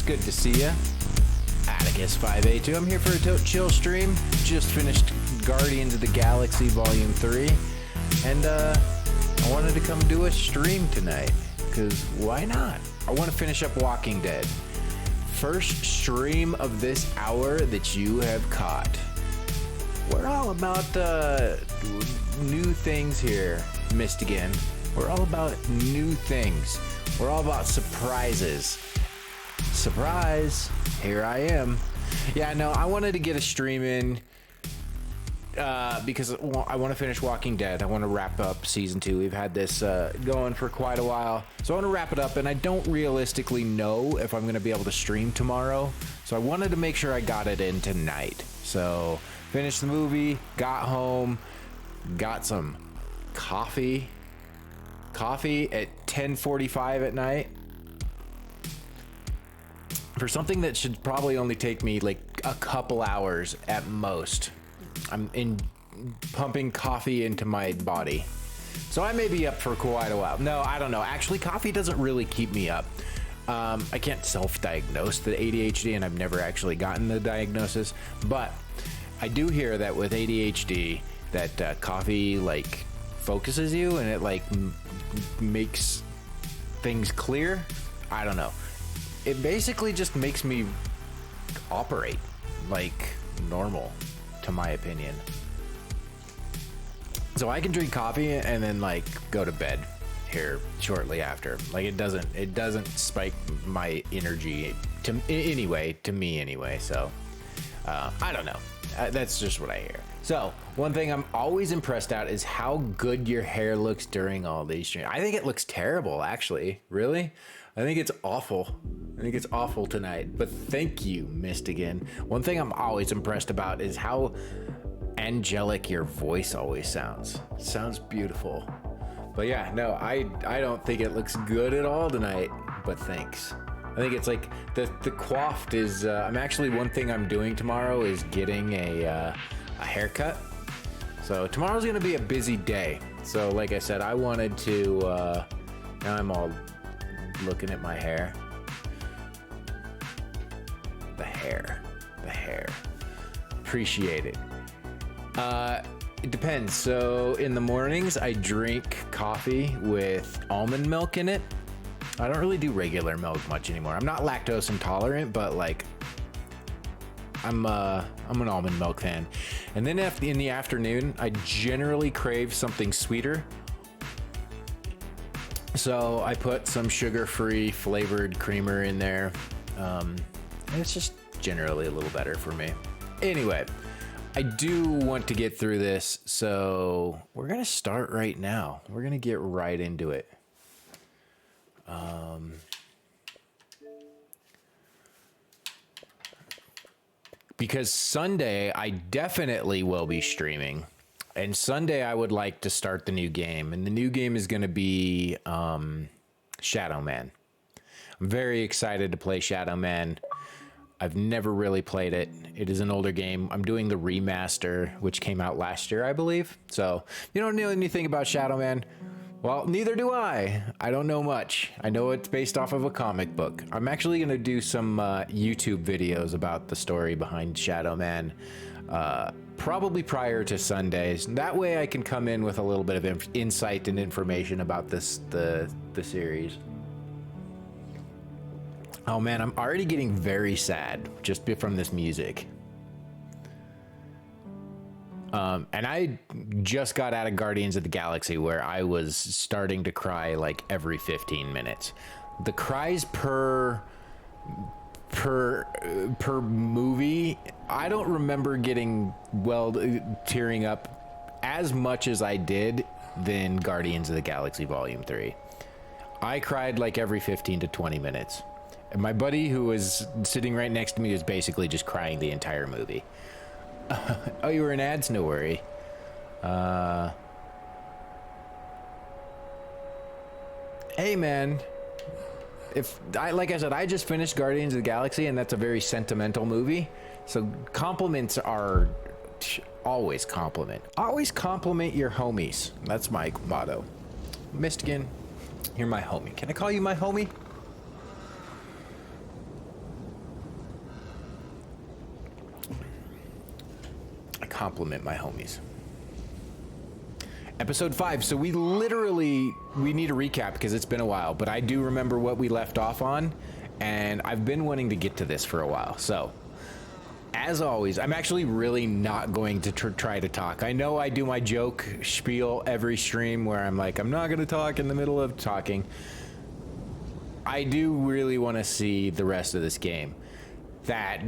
Good to see ya. Atticus582. I'm here for a tote chill stream. Just finished Guardians of the Galaxy Volume 3. And I wanted to come do a stream tonight. Because why not? I want to finish up Walking Dead. First stream of this hour that you have caught. We're all about new things here, Mistigan. We're all about new things. We're all about surprises. Surprise! Here I am. Yeah, no, I wanted to get a stream in because I want to finish Walking Dead. I want to wrap up season 2. We've had this going for quite a while, so I want to wrap it up. And I don't realistically know if I'm going to be able to stream tomorrow, so I wanted to make sure I got it in tonight. So finished the movie, got home, got some coffee at 10:45 at night. For something that should probably only take me like a couple hours at most, I'm pumping coffee into my body. So I may be up for quite a while. No, I don't know. Actually, coffee doesn't really keep me up. I can't self-diagnose the ADHD, and I've never actually gotten the diagnosis. But I do hear that with ADHD, that coffee like focuses you and it like makes things clear. I don't know. It basically just makes me operate like normal, to my opinion. So I can drink coffee and then like go to bed here shortly after. Like it doesn't spike my energy to me anyway. So I don't know. That's just what I hear. So one thing I'm always impressed at is how good your hair looks during all these streams. I think it looks terrible, actually. Really? I think it's awful. I think it's awful tonight. But thank you, Mistigan. One thing I'm always impressed about is how angelic your voice always sounds. It sounds beautiful. But yeah, no, I don't think it looks good at all tonight. But thanks. I think it's like the coiffed is. I'm actually, one thing I'm doing tomorrow is getting a haircut. So tomorrow's gonna be a busy day. So like I said, I wanted to. Now I'm all looking at my hair. The hair. Appreciate it. It depends. So in the mornings, I drink coffee with almond milk in it. I don't really do regular milk much anymore. I'm not lactose intolerant, but like I'm an almond milk fan. And then in the afternoon, I generally crave something sweeter. So I put some sugar-free flavored creamer in there. And it's just generally a little better for me. Anyway, I do want to get through this, so we're gonna start right now. We're gonna get right into it. Because Sunday, I definitely will be streaming. And Sunday, I would like to start the new game. And the new game is going to be Shadow Man. I'm very excited to play Shadow Man. I've never really played it. It is an older game. I'm doing the remaster, which came out last year, I believe. So, you don't know anything about Shadow Man? Well, neither do I. I don't know much. I know it's based off of a comic book. I'm actually going to do some YouTube videos about the story behind Shadow Man, probably prior to Sundays. That way I can come in with a little bit of insight and information about the series. Oh man, I'm already getting very sad just from this music. And I just got out of Guardians of the Galaxy where I was starting to cry like every 15 minutes. The cries per movie, I don't remember getting tearing up as much as I did than Guardians of the Galaxy Volume 3. I cried like every 15 to 20 minutes. And my buddy who was sitting right next to me was basically just crying the entire movie. Oh, you were in ads? No worry. Hey, man. Like I said, I just finished Guardians of the Galaxy, and that's a very sentimental movie. So compliments are always compliment. Always compliment your homies. That's my motto. Mistigan, you're my homie. Can I call you my homie? compliment my homies. Episode 5. So we need a recap because it's been a while, but I do remember what we left off on, and I've been wanting to get to this for a while. So, as always, I'm actually really not going to try to talk. I know I do my joke spiel every stream where I'm like, I'm not going to talk in the middle of talking. I do really want to see the rest of this game. That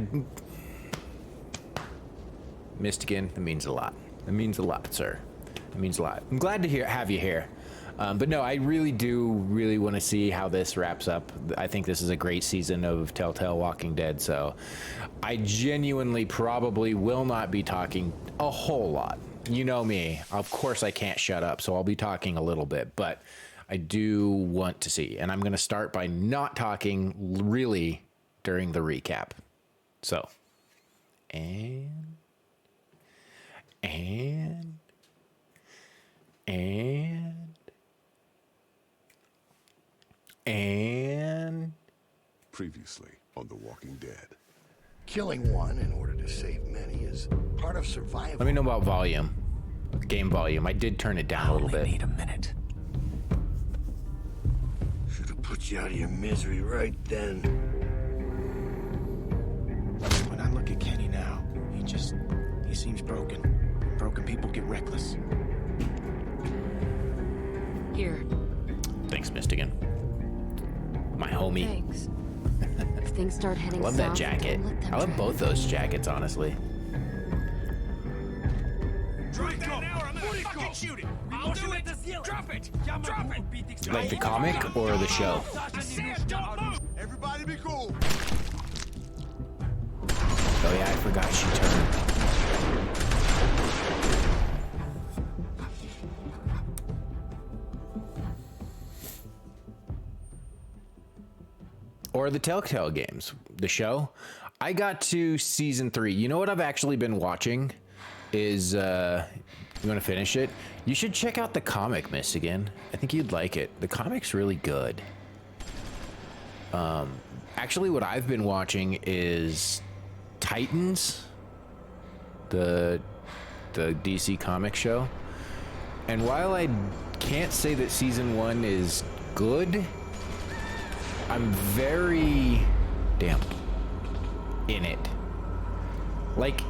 Mystigan, that means a lot. It means a lot, sir. It means a lot. I'm glad to have you here. But no, I really do want to see how this wraps up. I think this is a great season of Telltale Walking Dead, so I genuinely probably will not be talking a whole lot. You know me. Of course I can't shut up, so I'll be talking a little bit, but I do want to see. And I'm going to start by not talking really during the recap. So, and previously on The Walking Dead. Killing one in order to save many is part of survival. Let me know about volume. Game volume. I did turn it down a little bit. Need a minute. Should have put you out of your misery right then. When I look at Kenny now, he seems broken. Broken people get reckless. Here. Thanks, Mystigan. My homie. Thanks. If things start heading I love south, that jacket. don't let them I love drive. both those jackets, honestly. Drop that now or I'm gonna fucking shoot it! I'll do it! Drop it! Drop it! Like the comic or the show? I said don't move! Everybody be cool. Oh yeah, I forgot she turned. Or the Telltale games, the show. I got to season 3. You know what I've actually been watching is, you want to finish it? You should check out the comic, Mystigan. I think you'd like it. The comic's really good. Actually, what I've been watching is Titans, the DC comic show. And while I can't say that season 1 is good, I'm very in it. Like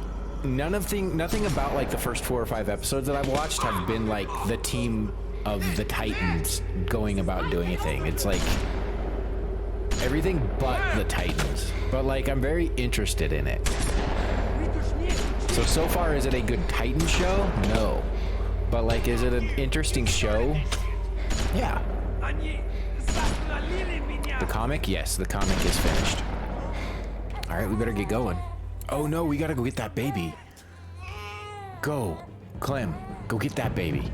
nothing about like the first 4 or 5 episodes that I've watched have been like the team of the Titans going about doing a thing. It's like everything but the Titans. But like I'm very interested in it. So far is it a good Titan show? No. But like is it an interesting show? Yeah. The comic? Yes, the comic is finished. All right, we better get going. Oh no, we gotta go get that baby. Go, Clem, go get that baby.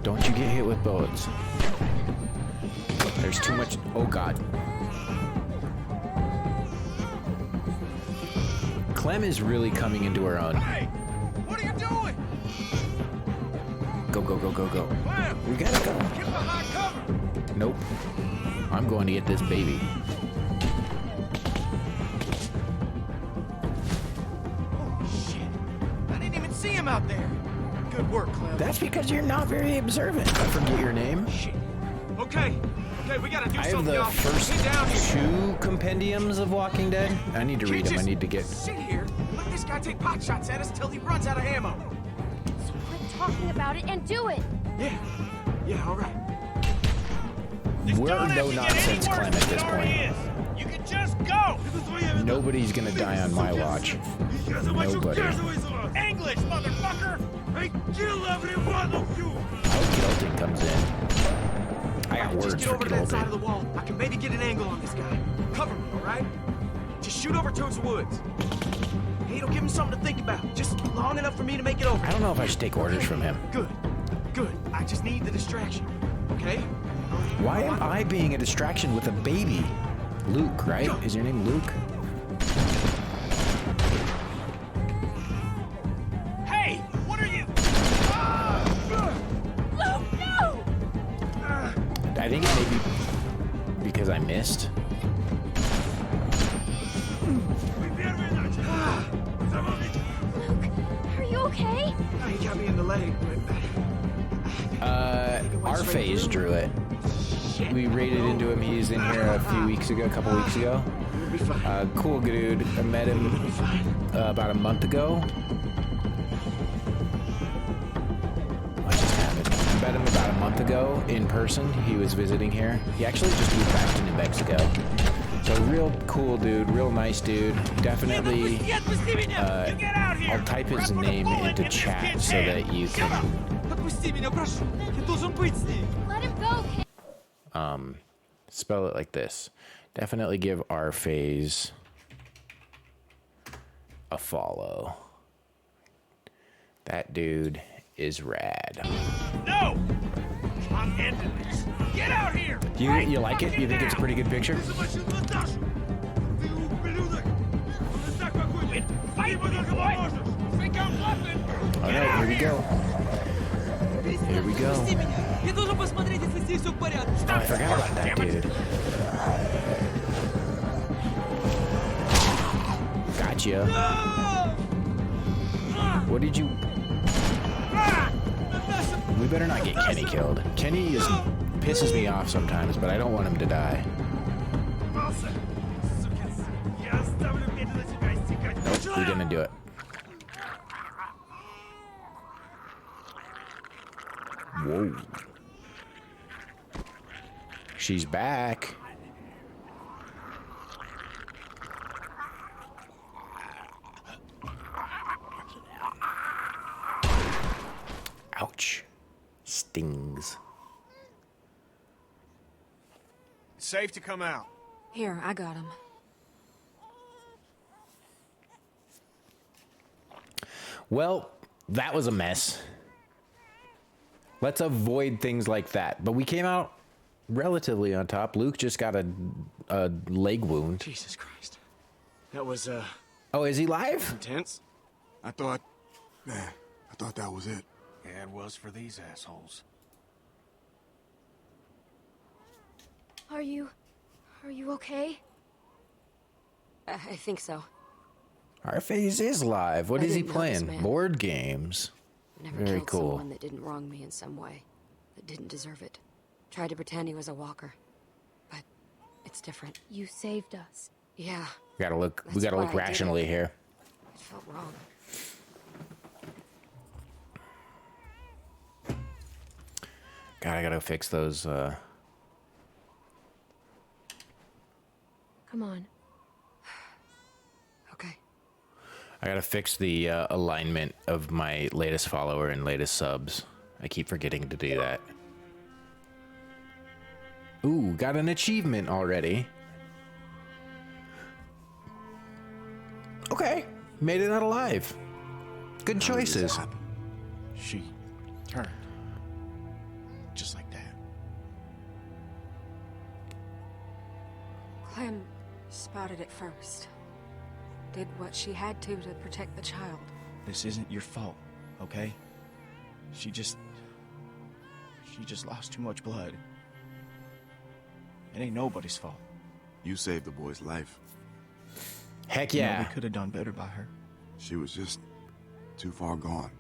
Don't you get hit with bullets. There's too much, oh God. Clem is really coming into her own. Hey! What are you doing? Go. Clem! We gotta go. Get behind cover! Nope. I'm going to get this baby. Oh, shit. I didn't even see him out there. Good work, Clem. That's because you're not very observant. I forget your name. Shit. Okay, we gotta do I have something, the y'all. first Get down here. 2 compendiums of Walking Dead. I need to read them. I need to get... Sit here and let this guy take pot shots at us till he runs out of ammo. So quit talking about it and do it. Yeah, all right. We're no nonsense Clem at this point. You can just go. Nobody's gonna die on my watch. Nobody. English, motherfucker. I kill every one of you. I hope Kelton comes in. I got Just words get for over to that side of the Kelton. wall. I can maybe get an angle on this guy. Cover me, all right? Just shoot over towards the woods. Hey, it'll give him something to think about. Just long enough for me to make it over. I don't know if I should take orders from him. Good. I just need the distraction. Okay? Why am I being a distraction with a baby? Luke, right? Is your name Luke? Hey, what are you? Luke, no! I think it may be because I missed. got me in the leg, but... Our phase drew it. We raided into him. He's in here a couple weeks ago. We'll be fine. Cool dude. I met him We'll be fine. about a month ago. What just happened? I met him about a month ago in person. He was visiting here. He actually just moved back to New Mexico. So real cool dude, real nice dude. Definitely, I'll type his name into chat so that you can Let him go, kid. spell it like this. Definitely give our phase a follow. That dude is rad. No! I'm ending this. Get out here! You like it? You think it's a pretty good picture? Fight with us, boy! Think I'm bluffing? All right, here we go. Here we go. Oh, I forgot about that dude. Gotcha. What did you... We better not get Kenny killed. Kenny pisses me off sometimes, but I don't want him to die. Nope, we're gonna do it. Whoa. She's back. Ouch. Stings. It's safe to come out. Here, I got him. Well, that was a mess. Let's avoid things like that. But we came out relatively on top. Luke just got a leg wound. Jesus Christ. That was, Oh, is he live? intense. I thought that was it. Yeah, it was for these assholes. Are you okay? I think so. Our phase is live. What I is he didn't know this playing? man. Board games. Never Very killed cool. someone that didn't wrong me in some way, that didn't deserve it. Tried to pretend he was a walker, but it's different. You saved us. Yeah, We gotta look That's why I did rationally it. here. it felt wrong. God, I gotta fix those. Come on. Okay. I gotta fix the alignment of my latest follower and latest subs. I keep forgetting to do that. Ooh, got an achievement already. Okay, made it out alive. Good choices. She turned. Just like that. Clem spotted it first. Did what she had to protect the child. This isn't your fault, okay? She just lost too much blood. It ain't nobody's fault. You saved the boy's life. Heck You know, yeah. we could have done better by her. She was just too far gone.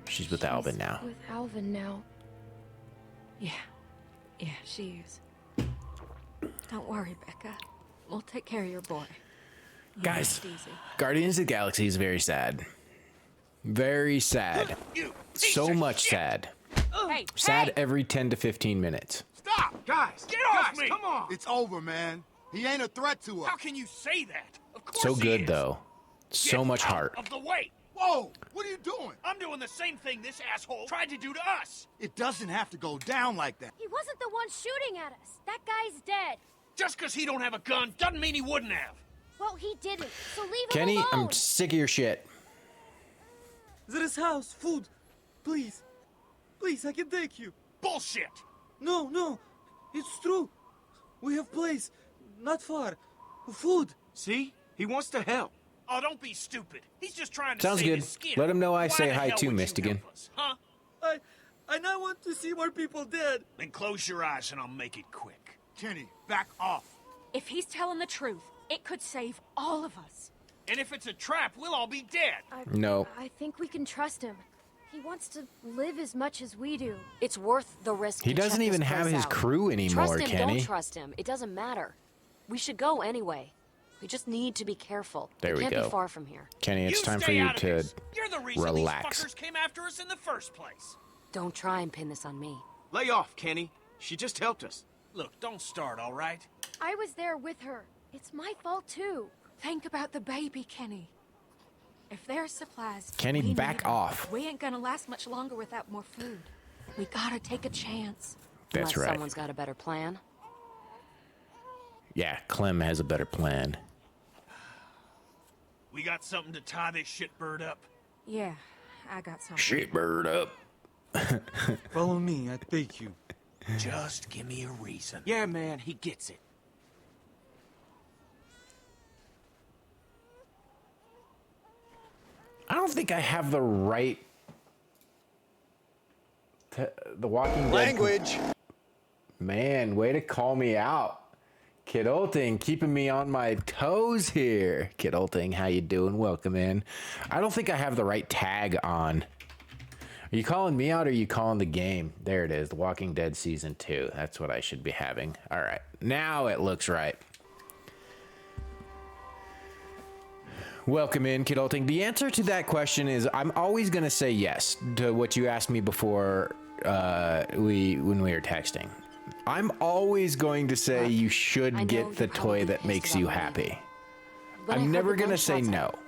She's with Alvin now. With Alvin now. Yeah, she is. Don't worry, Becca. We'll take care of your boy. You Guys, rest easy. Guardians of the Galaxy is very sad. Very sad. So much sad. Hey, Sad every 10 to 15 minutes. Stop! Guys, Get off me! come on! It's over, man. He ain't a threat to us. How can you say that? Of course So he good is. though. So Get much out heart. Of the way! Whoa! What are you doing? I'm doing the same thing this asshole tried to do to us! It doesn't have to go down like that. He wasn't the one shooting at us. That guy's dead. Just because he don't have a gun doesn't mean he wouldn't have. Well, he didn't. So leave Kenny, him alone. I'm sick of your shit. There is house, food. Please. Please, I can take you. Bullshit! No. It's true. We have place. Not far. Food. See? He wants to help. Oh, don't be stupid. He's just trying to Sounds save good. his skin. Let him know I Why say the hi hell too, would you Mistigan. help us, huh? I now want to see more people dead. Then close your eyes and I'll make it quick. Kenny, back off. If he's telling the truth, it could save all of us. And if it's a trap, we'll all be dead. No. I think we can trust him. He wants to live as much as we do. It's worth the risk. He to doesn't check even this have place his out. crew anymore, Trust him, Kenny. don't trust him. It doesn't matter. We should go anyway. We just need to be careful. There we can't go. be far from here. Kenny, it's time for stay you out of to this. You're the reason relax. these fuckers came after us in the first place. Don't try and pin this on me. Lay off, Kenny. She just helped us. Look, don't start, all right? I was there with her. It's my fault, too. Think about the baby, Kenny. If there's supplies, Kenny, we back need 'em. off. We ain't gonna last much longer without more food. We gotta take a chance. That's Unless right. someone's got a better plan. Yeah, Clem has a better plan. We got something to tie this shitbird up. Yeah, I got something. Shitbird up. Follow me, I take you. Just give me a reason. Yeah, man, he gets it. I don't think I have the right The Walking Dead. Language! Man, way to call me out. Kid Olting, keeping me on my toes here. Kid Olting, how you doing? Welcome in. I don't think I have the right tag on. Are you calling me out or are you calling the game? There it is, The Walking Dead Season 2. That's what I should be having. All right, now it looks right. Welcome in, Kid Olting. The answer to that question is I'm always going to say yes to what you asked me before when we were texting. I'm always going to say you should I know get the you're toy probably that pissed makes you about me. happy. When I I'm heard never the going to say gunshots, no.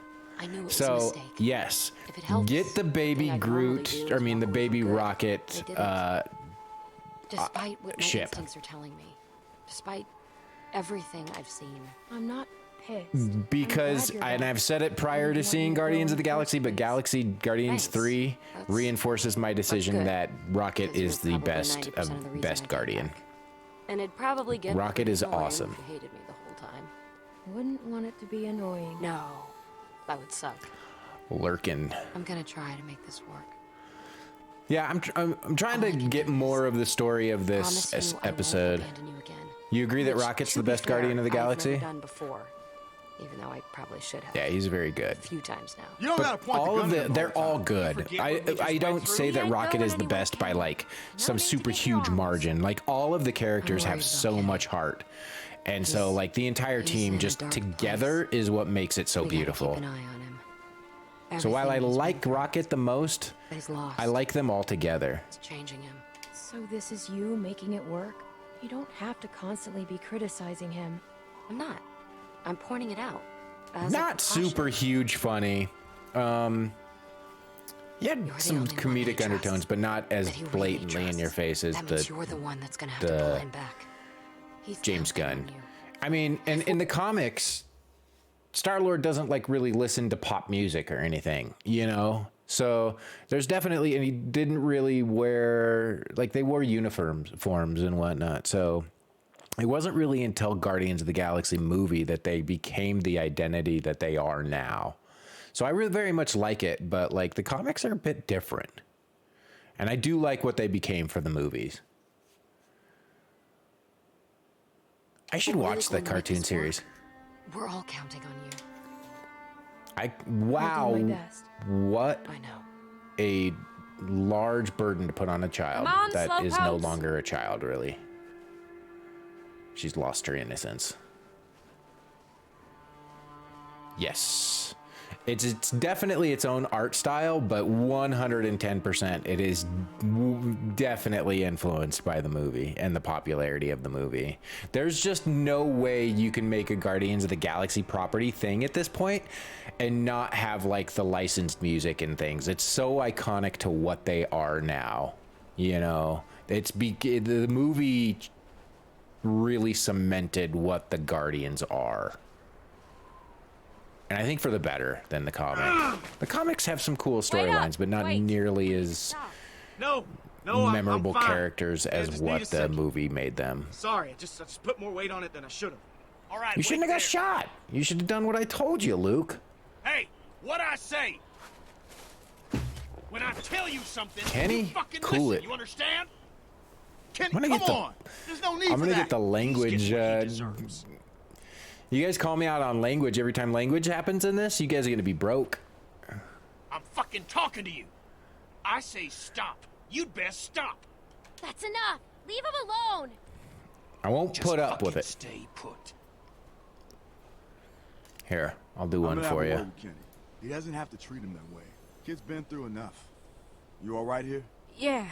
I knew it was a So, mistake. yes, If it helps, get the baby then I'd normally Groot, do or I mean the what was baby good. Rocket They didn't. Despite what my ship. instincts are telling me. Despite everything I've seen. I'm not pissed. because, I'm glad you're and back. I've said it prior to wanted seeing to go Guardians of in the the first Galaxy, but place. Galaxy Guardians Thanks. 3 That's- reinforces my decision good. that Rocket Because is you're the probably best 90% of the reason I best came Guardian. back. And it'd probably get Rocket pretty is annoying awesome. If you hated me the whole time. Wouldn't want it to be annoying. No, that would suck. Lurkin. I'm gonna try to make this work. Yeah, I'm trying to get more of the story of this Promise you I won't episode. abandon you again. You agree that Which, Rocket's to the be best fair, Guardian of the I've Galaxy? never done before, even though I probably should have. Yeah, he's very good. A few times now. You don't gotta point All the of gun at the, him they're all all the time. good. Forget what we just I don't went say through? that He ain't Rocket going is the anywhere, best by Kenny. like No some need to super get huge lost. margin. Like all of the characters I'm have worried so about Kenny. much heart. And so He's- like the entire he's team in a just dark together is what makes it so We gotta beautiful. Keep an eye on him. So while I Everything he's like been through, Rocket the most, but he's lost. I like them all together. It's changing him. So this is you making it work? You don't have to constantly be criticizing him. I'm not. I'm pointing it out. as a Not precaution. super huge funny. Yeah, You're the some only one comedic he trusts, undertones, but not as that he really blatantly in trusts. your face as That means the you're the one that's gonna have to the pull him back. He's James counting Gunn. on you. I mean, and in the comics, Star-Lord doesn't like really listen to pop music or anything, you know? So there's definitely, and he didn't really wear, like they wore uniforms and whatnot. So it wasn't really until Guardians of the Galaxy movie that they became the identity that they are now. So I really very much like it, but like the comics are a bit different. And I do like what they became for the movies. I should We're really watch the going to make cartoon this series. work. We're all counting on you. Wow, I'll do my best. what I know. a large burden to put on a child Come on, that is no Slowpokes. longer a child, really. She's lost her innocence. Yes. It's definitely its own art style, but 110% it is definitely influenced by the movie and the popularity of the movie. There's just no way you can make a Guardians of the Galaxy property thing at this point and not have like the licensed music and things. It's so iconic to what they are now. You know, the movie really cemented what the Guardians are. And I think for the better than the comic. The comics have some cool storylines, but not Wait. nearly as Stop. No, I'm memorable fine. characters Yeah, as just need what a the second. movie made them. Sorry, I just put more weight on it than I should have. All right, You shouldn't have wait got shot. You should have done what I told you, Luke. there. Hey, what I say? When I tell you something, Kenny, you fucking cool listen. it. You understand? Kenny, I'm gonna come get the- on. There's no need I'm for gonna that. get the He's language. getting what he deserves. You guys call me out on language every time language happens in this. You guys are gonna be broke. I'm fucking talking to you. I say stop. You'd best stop. That's enough. Leave him alone. I won't Just put up fucking with it. Stay put. Here, I'll do one I'm gonna for have a you. word with Kenny. He doesn't have to treat him that way. Kid's been through enough. You all right here? Yeah.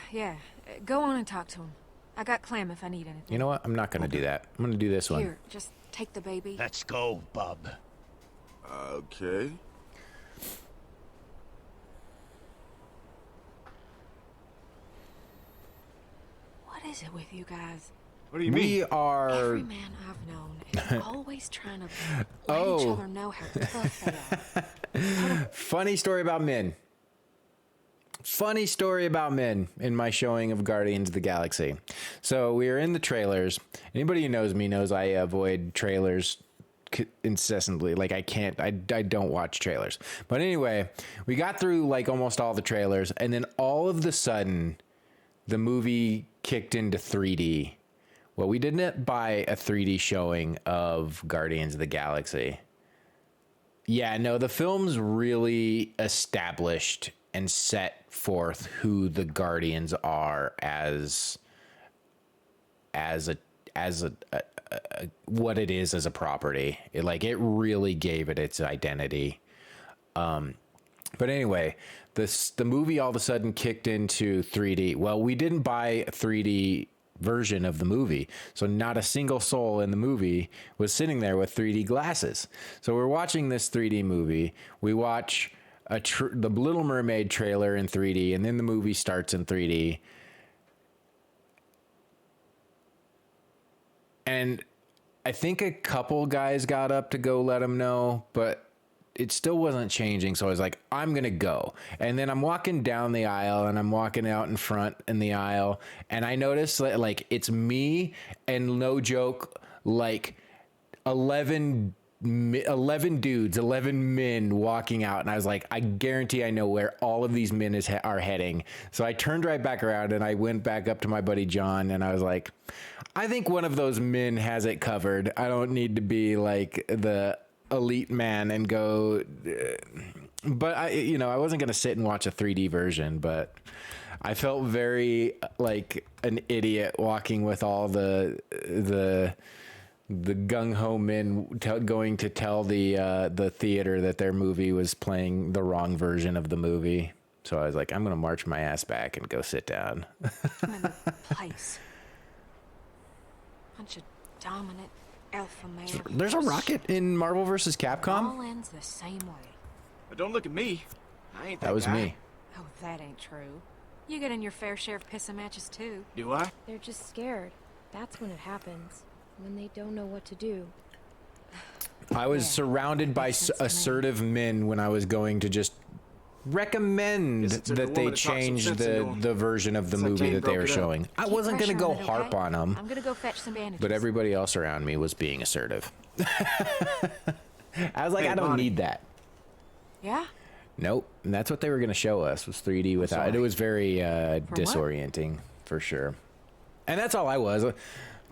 Go on and talk to him. I got Clem if I need anything. You know what? I'm not gonna do that. I'm gonna do this one. Here, just take the baby. Let's go, bub. Okay. What is it with you guys? What do you mean? We are. Every man I've known is always trying to let each Oh. other know how tough they are. Funny story about men. Funny story about men in my showing of Guardians of the Galaxy. So we are in the trailers. Anybody who knows me knows I avoid trailers incessantly. Like I don't watch trailers. But anyway, we got through like almost all the trailers, and then all of the sudden, the movie kicked into 3D. Well, we didn't buy a 3D showing of Guardians of the Galaxy. Yeah, no, the film's really established and set forth who the Guardians are as a what it is as a property. It really gave it its identity. But anyway, the movie all of a sudden kicked into 3D. Well, we didn't buy a 3D version of the movie, so not a single soul in the movie was sitting there with 3D glasses. So we're watching this 3D movie. We watch the Little Mermaid trailer in 3D, and then the movie starts in 3D. And I think a couple guys got up to go let him know, but it still wasn't changing. So I was like, I'm going to go. And then I'm walking down the aisle, and I'm walking out in front in the aisle, and I noticed that, like, it's me and, no joke, like 11 dudes, 11 men walking out. And I was like, I guarantee I know where all of these men are heading. So I turned right back around, and I went back up to my buddy John, and I was like, I think one of those men has it covered. I don't need to be like the elite man and go, but I wasn't going to sit and watch a 3D version, but I felt very like an idiot walking with all the gung-ho men going to tell the theater that their movie was playing the wrong version of the movie. So I was like, I'm going to march my ass back and go sit down. I'm in the place. Bunch of dominant alpha males. There's a rocket in Marvel vs. Capcom? All ends the same way. But don't look at me. I ain't that That was guy. me. Oh, that ain't true. You get in your fair share of pissing matches, too. Do I? They're just scared. That's when it happens. When they don't know what to do. I was Yeah. surrounded by Makes sense to me. assertive men when I was going to just recommend Guess it took a that they woman to talk some change sense into 'em. the version of the It's like movie Jane that they broke were it up. showing. I Keep wasn't going to pressure go it, harp okay? on them, I'm gonna go fetch some bandages. but everybody else around me was being assertive. I was like, Hey, I don't Bonnie. need that. Yeah? Nope. And that's what they were going to show us, was 3D without it. It was very disorienting for sure. And that's all I was.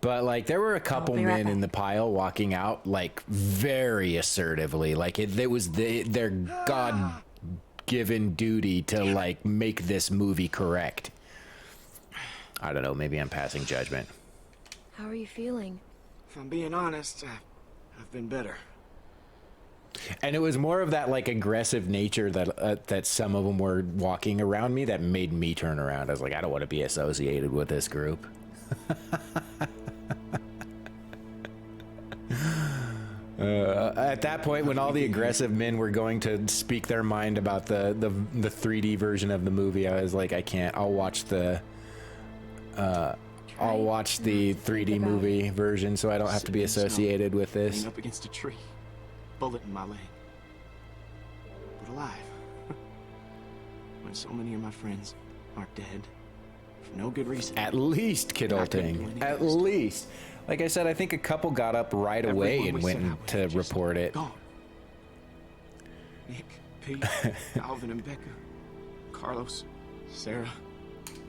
But like there were a couple be right men in the back. pile walking out like very assertively. Like it was their God-given duty to like make this movie correct. I don't know, maybe I'm passing judgment. How are you feeling? If I'm being honest, I've been better. And it was more of that like aggressive nature that some of them were walking around me that made me turn around. I was like, I don't want to be associated with this group. At that point, when all the aggressive men were going to speak their mind about the 3D version of the movie, I was like, I can't. I'll watch the 3D movie version, so I don't have to be associated with this. Leaning up against a tree, bullet in my leg, but alive. When so many of my friends are dead for no good reason. At least, Kid I couldn't do Olting. anything At this time. least. Like I said, I think a couple got up right away Everyone and we went set out to with just report it. Gone. Nick, Pete, Alvin, and Becca, Carlos, Sarah.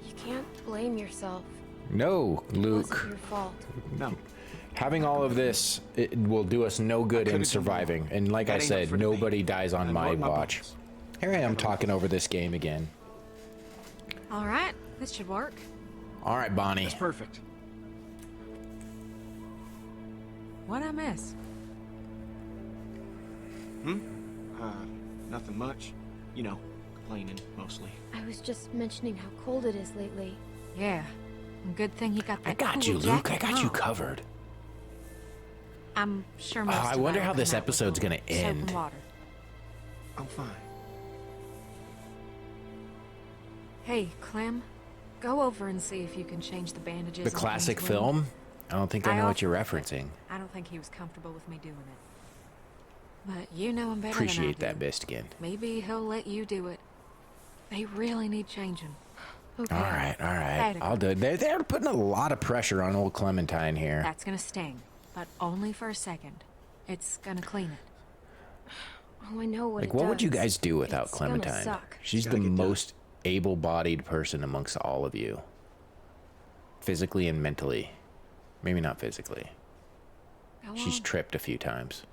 You can't blame yourself. No, It wasn't Luke. your fault. No, Having all of this, it will do us no good in could've done surviving. more. And like That I ain't said, up for debate. nobody dies on I my brought my watch. bones. Here I am talking over this game again. All right, this should work. All right, Bonnie. That's perfect. What'd I miss? Nothing much. You know, complaining, mostly. I was just mentioning how cold it is lately. Yeah. Good thing he got that I got cool you, Luke. I jacket got you on. covered. I'm sure most I of wonder that'll how this come out with episode's a gonna little soap and end. water. I'm fine. Hey, Clem, go over and see if you can change the bandages. The on classic Kenny's wound. film? I don't think I know what you're offered, referencing. but I don't think he was comfortable with me doing it. But you know him better Appreciate than I that, do. Mistigan. Maybe he'll let you do it. They really need changing. Okay. All right, all right. Hey, I'll do it. They're putting a lot of pressure on old Clementine here. That's gonna sting, but only for a second. It's gonna clean it. Oh, I know what Like, it what would you does. guys do without It's gonna Clementine? suck. She's the Gotta get done. most able-bodied person amongst all of you. Physically and mentally. Maybe not physically. Go She's on. tripped a few times.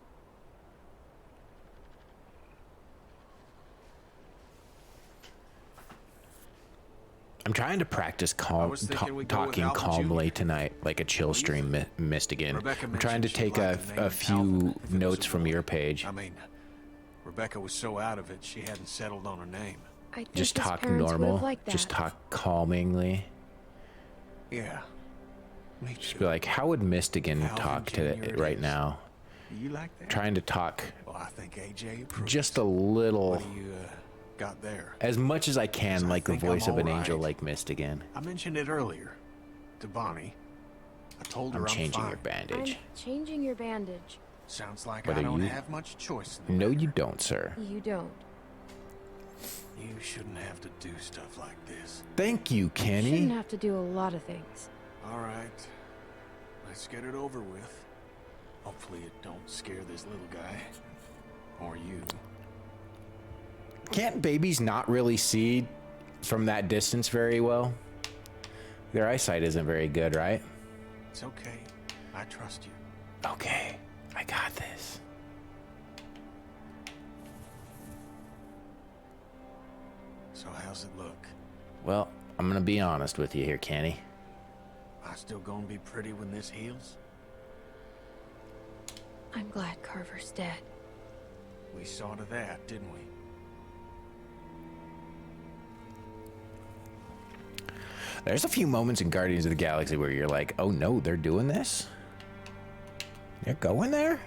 I'm trying to practice was thinking we'd go with talking Alvin calmly Jr. tonight, like a chill stream Mistigan. Rebecca I'm trying to mentioned she'd take like to name a it few Alvin if it was notes a from boy. your page. I mean, Rebecca was so out of it, she hadn't settled on her name. I think Just his talk parents would've normal. liked Just that. talk calmingly. Yeah. Me too. Just be like, how would Mistigan Alvin talk Jr. to it right is. now? You like that? Trying to talk Well, I think AJ approves. just a little, What do you got there? as much as I can, I like the think voice I'm of an all angel, right. like Mistigan. I mentioned it earlier to Bonnie. I told her I'm I'm changing fine. your bandage. I'm changing your bandage. Sounds like Whether I don't you- have much choice in the No, matter. you don't, sir. You don't. You shouldn't have to do stuff like this. Thank you, You Kenny. shouldn't have to do a lot of things. All right. Let's get it over with. Hopefully it don't scare this little guy. Or you. Can't babies not really see from that distance very well? Their eyesight isn't very good, right? It's okay. I trust you. Okay, I got this. So how's it look? Well, I'm gonna be honest with you here, Kenny. I still gonna be pretty when this heals? I'm glad Carver's dead. We saw to that, didn't we? There's a few moments in Guardians of the Galaxy where you're like, oh no, they're doing this? They're going there?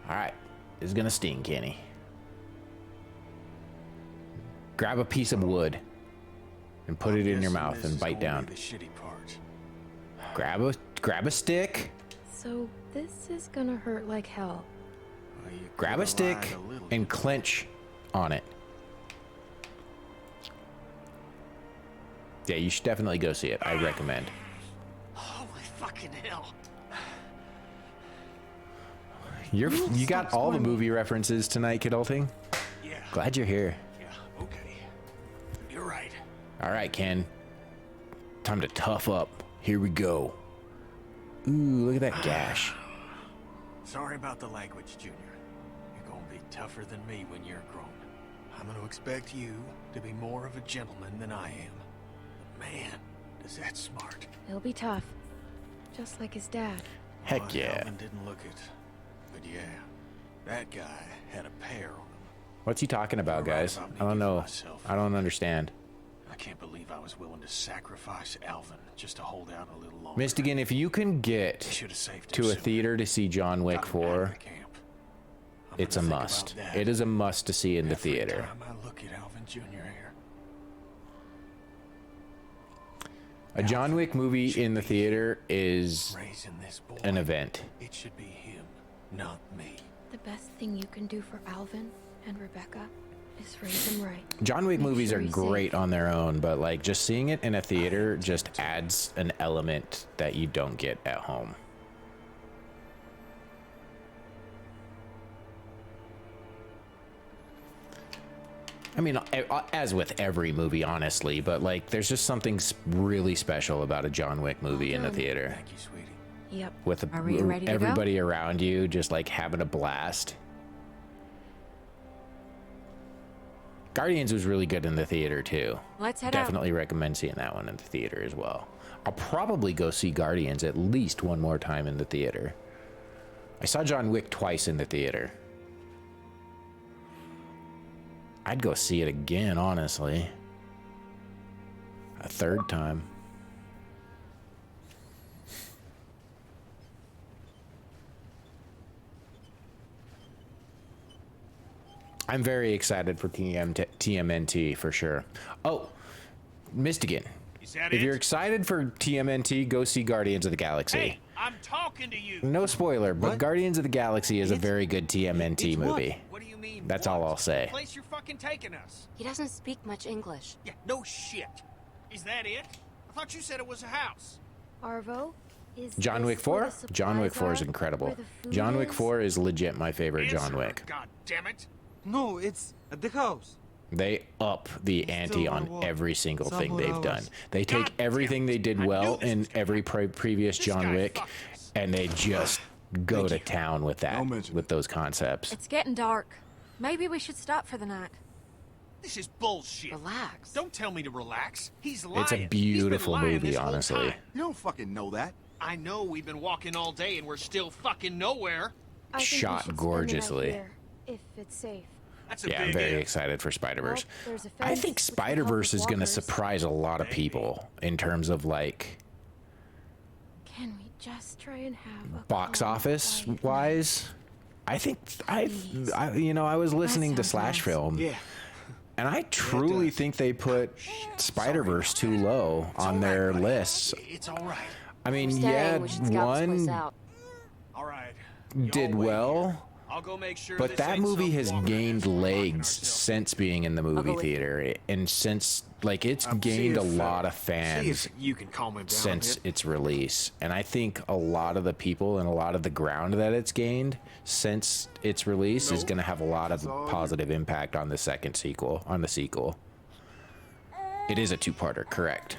Alright, this is gonna sting, Kenny. Grab a piece of wood and put it in your Guessing mouth this and is bite gonna down. be the shitty part. Grab a stick, So this is gonna hurt like hell. Well, you grab coulda a stick, lied a little and bit. clench on it. Yeah, you should definitely go see it. I recommend. Holy fucking hell. You got all the movie references tonight, Kidulting. Yeah. Glad you're here. Yeah, okay. You're right. All right, Ken. Time to tough up. Here we go. Ooh, look at that gash. Sorry about the language, Junior. You're gonna be tougher than me when you're grown. I'm gonna expect you to be more of a gentleman than I am. But man, is that smart. He'll be tough. Just like his dad. Heck Well, yeah. Alvin didn't look it. But yeah, that guy had a pair on him. What's he talking about, You're right guys? about me I don't giving know. myself. I don't understand. I can't believe I was willing to sacrifice Alvin just to hold out a little longer. Mistigan, if you can I get should have saved him to a sooner. theater to see John Wick Got him out of 4, the camp. I'm it's a gonna think must. about that It is a must to see in the every theater. time I look at Alvin Jr. here. A John Wick movie in the theater is Raising this boy, an event. it should be him, not me. The best thing you can do for Alvin and Rebecca is raise him right. John Wick Make movies sure are he's great safe. on their own, but like just seeing it in a theater just adds an element that you don't get at home. I mean, as with every movie, honestly, but like there's just something really special about a John Wick movie in the done. theater Thank you, sweetie. Yep. with Are we ready to go? everybody around you just like having a blast. Guardians was really good in the theater too. Let's head Definitely recommend seeing that one in the theater as well. I'll probably go see Guardians at least one more time in the theater. I saw John Wick twice in the theater. I'd go see it again, honestly. A third time. I'm very excited for TMNT for sure. Oh, Mistigan. If you're excited for TMNT, go see Guardians of the Galaxy. Hey, I'm talking to you. No spoiler, but What? Guardians of the Galaxy is a very good TMNT It's what? movie. What do you mean? That's what? all I'll say. The place you're fucking taking us. He doesn't speak much English. Yeah, no shit. Is that it? I thought you said it was a house. Arvo, is John this Wick where 4? the John Wick supplies 4 is are? incredible. Where the food John Wick is? 4 is legit my favorite John Answer, Wick. God damn it. No, it's at the house. They up the ante on walk. every single thing Somewhere they've done. else. They take God everything damn it. they did I knew well this was in gonna every previous This John guy Wick, fucked us. and they just go to town with that, Don't mention with it. those concepts. It's getting dark. Maybe we should stop for the night. This is bullshit. Relax. Don't tell me to relax. He's lying. It's a He's been beautiful lying movie, this whole honestly. time. You don't fucking know that. I know we've been walking all day and we're still fucking nowhere. I think we Shot should spend the night gorgeously. here, if it's safe. That's a Yeah, I'm big very if. excited for Spider-Verse. Well, there's a I fence think which will help Spider-Verse with is going to walkers. surprise a lot of people in terms of like Can we just try and have a box calm, office quiet night? wise. I think I was listening to sounds Slash nice. Film, Yeah. and I truly think they put Spider-Verse too low on their lists. It's all right. I mean, Staying, yeah, we should scout this place one out. All right. did Y'all wait well. here. I'll go make sure But this that ain't movie some has walker gained ass we're locking legs ourselves. since being in the movie with you. theater, and since like it's See gained a if, lot of See fans if you can calm him down since a bit. its release. And I think a lot of the people and a lot of the ground that it's gained since its release is going to have a lot of positive impact on the sequel. It is a two-parter, correct?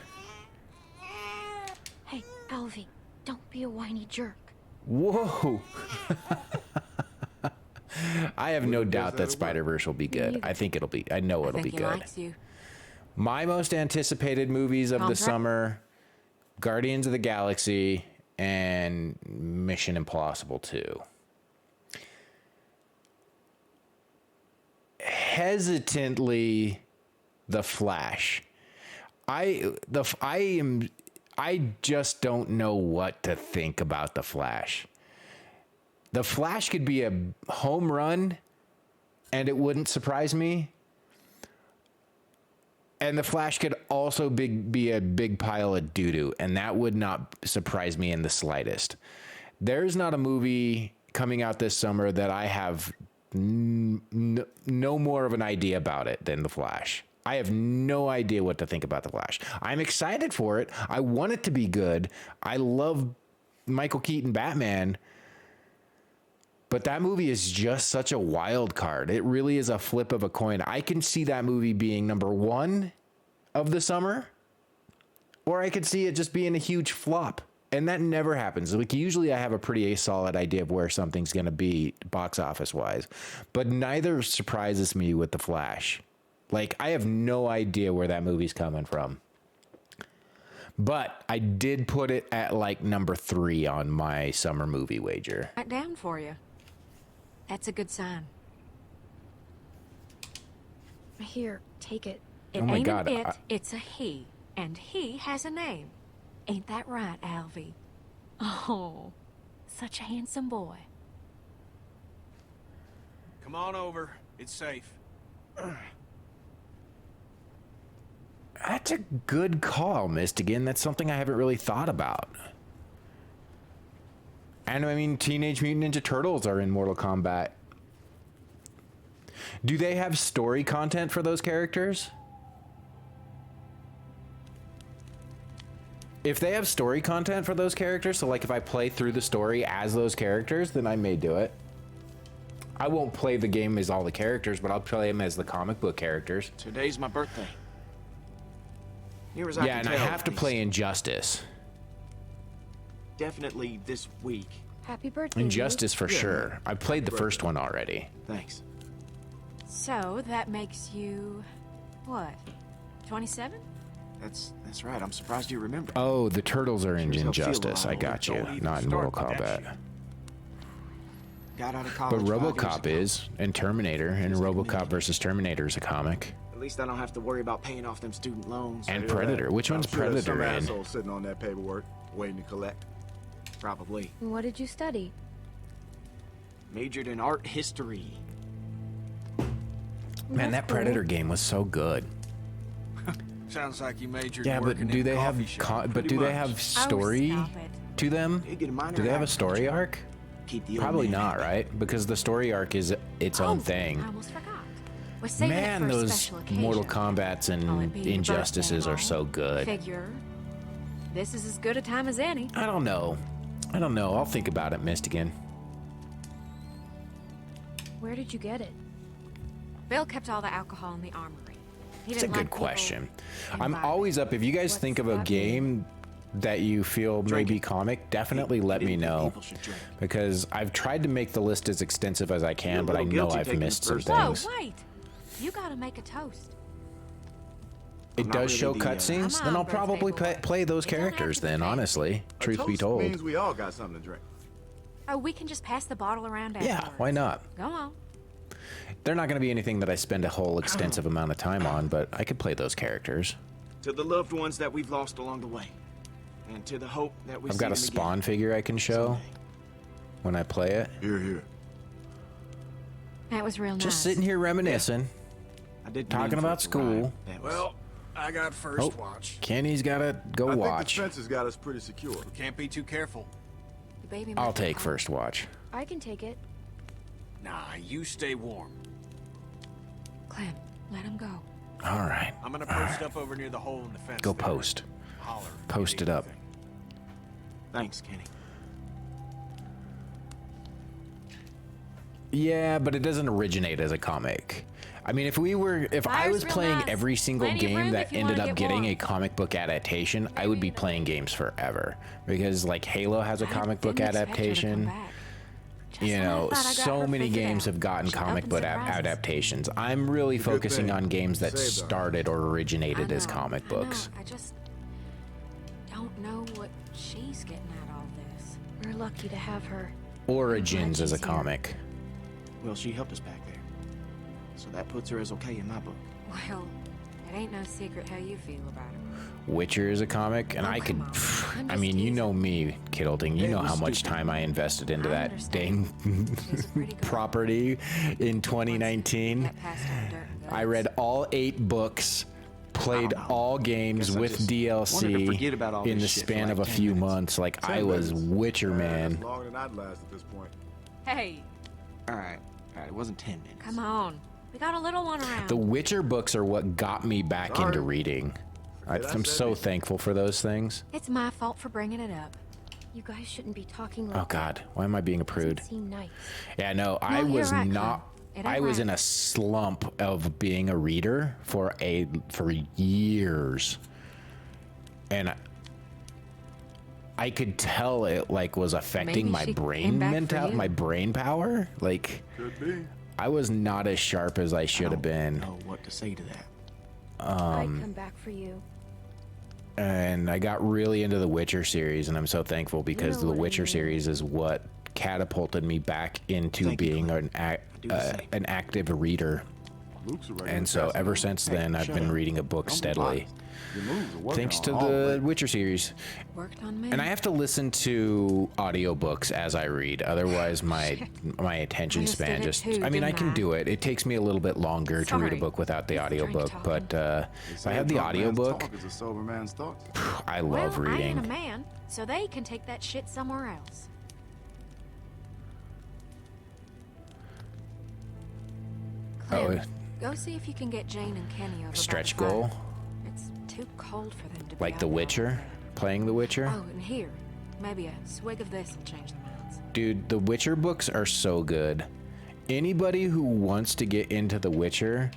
Hey, Alvy, don't be a whiny jerk. Whoa. I have no doubt that Spider-Verse will be good. neither. I think it'll be. I know I it'll think be he good. likes you. My most anticipated movies of the Contract? summer: Guardians of the Galaxy and Mission Impossible 2. Hesitantly, The Flash. I just don't know what to think about The Flash. The Flash could be a home run and it wouldn't surprise me. And The Flash could also be a big pile of doo-doo, and that would not surprise me in the slightest. There's not a movie coming out this summer that I have no more of an idea about it than The Flash. I have no idea what to think about The Flash. I'm excited for it. I want it to be good. I love Michael Keaton Batman. But that movie is just such a wild card. It really is a flip of a coin. I can see that movie being number one of the summer, or I could see it just being a huge flop. And that never happens. Like, usually I have a pretty solid idea of where something's going to be box office wise, but neither surprises me with The Flash. Like, I have no idea where that movie's coming from. But I did put it at like number 3 on my summer movie wager. Right down for you. That's a good sign. Here, take it. It Oh my ain't God, an it, I- it's a he. And he has a name. Ain't that right, Alvy? Oh, such a handsome boy. Come on over. It's safe. That's a good call, Mistigan. That's something I haven't really thought about. And I mean, Teenage Mutant Ninja Turtles are in Mortal Kombat. Do they have story content for those characters? If they have story content for those characters, so like if I play through the story as those characters, then I may do it. I won't play the game as all the characters, but I'll play them as the comic book characters. Today's my birthday. Near as Yeah, I and can I tell, have to he's play Injustice. Definitely this week. Happy birthday. Injustice for Yeah. sure. I played the first one already. Thanks. So that makes you, what, 27? That's right. I'm surprised you remember. Oh, the turtles are in Sure as hell feel Injustice. I alive. got you. Don't even Not in Mortal start with that Kombat. Got out of But college 5 years RoboCop ago. is, and Terminator, and RoboCop versus Terminator is a comic. At least I don't have to worry about paying off them student loans. And Predator. Which one's I'm sure there's Predator some in? asshole sitting on that paperwork, waiting to collect. Probably. What did you study? Majored in art history. Man, that Predator game was so good. Sounds like you majored Yeah, working but do in they have coffee shop. but Pretty do they much. have story stop it. to them? You get a minor Do they have a in story agriculture. arc? Keep the old Probably man not, happy. right? Because the story arc is its own Oh, thing. I almost forgot. We're saving it Man, for a those special occasion. Mortal Kombats Will it and be your Injustices birthday, are so Mom? good. Figure. This is as good a time as any. I don't know. I'll think about it, Mistigan. Where did you get it? Bill kept all the alcohol in the armory. He It's a didn't good like people question. I'm imbibing. always up. If you guys What's think of a that game that you feel may Drink be it. comic, definitely let me didn't think know. people should drink. Because I've tried to make the list as extensive as I You're can, a but I little know guilty I've taking missed the some first- Whoa, things. wait. You gotta make a toast. It I'm not does really show the, cutscenes, Come then on, I'll probably birthday boy. play those You don't have characters to be then, fake. honestly. A Truth be toast told. means we all got something to drink. Oh, we can just pass the bottle around Yeah, afterwards. why not? Go on. They're not going to be anything that I spend a whole extensive amount of time on, but I could play those characters. To the loved ones that we've lost along the way. And to the hope that we I've see got a them Spawn again figure I can show someday. when I play it. Here, here. That was real nice. Just sitting here reminiscing. I did Talking mean for about it to school. rhyme. That was- Well, I got first Oh, watch. Kenny's got to go I watch. think the fences got us pretty secure. Can't be too careful. The baby I'll might be take home. first watch. I can take it. Nah, you stay warm. Clem, let him go. All right. I'm gonna post up over near the hole in the fence. Go there. post. Holler. if you Post need it up. anything. Thanks, Kenny. Yeah, but it doesn't originate as a comic. I mean, if I Fire's was real playing nice. every single Plenty of game room that if you ended wanna up get getting warm. a comic book adaptation, I would be playing games forever. Because like Halo has a comic book Didn't expect her to come adaptation. back. Just You when I know, thought I got so her many figured games out, have gotten she comic opened book surprises. adaptations. I'm really Good focusing thing. on games that Saved our started or I originated as know, comic I know. books. I just don't know what she's getting at all this. We're lucky to have her. Origins as a she's here. comic. Well, she helped us back there. So that puts her as okay in my book. Well, it ain't no secret how you feel about her. Witcher is a comic, and Oh, I could. come on. I'm I just mean, you teasing. know me, Kiddleton. You It know was how much stupid. time I invested into I that understand. dang She's a pretty girl. property in Once 2019. get past our dirt and I guts. read all 8 books, played I don't know. all games Guess I with just wanted to forget about all DLC in the this shit for span like of a 10 few minutes. months. Like, 10 I was minutes. Witcher, man. That's longer than I'd last at this point. Hey, All right, it wasn't 10 minutes. come on. We got a little one around. The Witcher books are what got me back Sorry. into reading. Forget I I'm said so anything. thankful for those things. It's my fault for bringing it up. You guys shouldn't be talking like Oh, God. Why am I being a that. prude? Doesn't seem nice. Yeah, no, I you're was right, not. Clem. It ain't I was right. in a slump of being a reader for years, and I could tell it like was affecting Maybe my she brain came back for mental, you. my brain power. Like Could be. I was not as sharp as I should have I been, don't know what to say to that. I'd come back for you. and I got really into the Witcher series, and I'm so thankful because know the what I Witcher mean. series is what catapulted me back into Thank you, being Clem. do the same. an active reader. Luke's a regular And so guest. ever since Hey, then, I've shut been up. reading a book Don't be steadily. biased. Your moves are working Thanks on to all the lately. Witcher series. Worked on me. And I have to listen to audiobooks as I read. Otherwise, my attention I just span did it just. too, I mean, I didn't can I? do it. It takes me a little bit longer to read a Sorry. book without the It's the drink audiobook. talking. But They if say I a have the drunk man's audiobook, talk is a sober man's thoughts. I well, love I ain't a reading. man, so they can take that shit somewhere else. Clem, go see if you can get Jane and Kenny over by Stretch the fire. goal, It's too cold for them to be like out The there all Witcher, day. playing The Witcher. Oh, and here, maybe a swig of this will change the minds. Dude, the Witcher books are so good. Anybody who wants to get into The Witcher,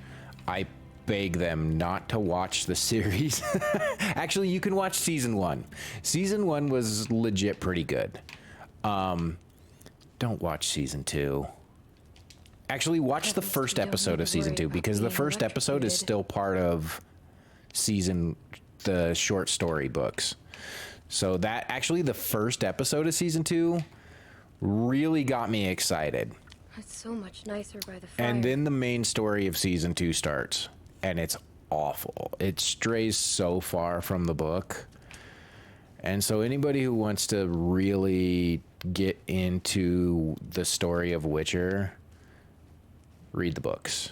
I beg them not to watch the series. Actually, you can watch season 1. Season 1 was legit pretty good. Don't watch season 2. Actually, watch the first episode of season 2 because the first episode is still part of the short story books. So that actually the first episode of season 2 really got me excited. It's so much nicer by the fire. And then the main story of season 2 starts, and it's awful. It strays so far from the book. And so anybody who wants to really get into the story of Witcher, read the books.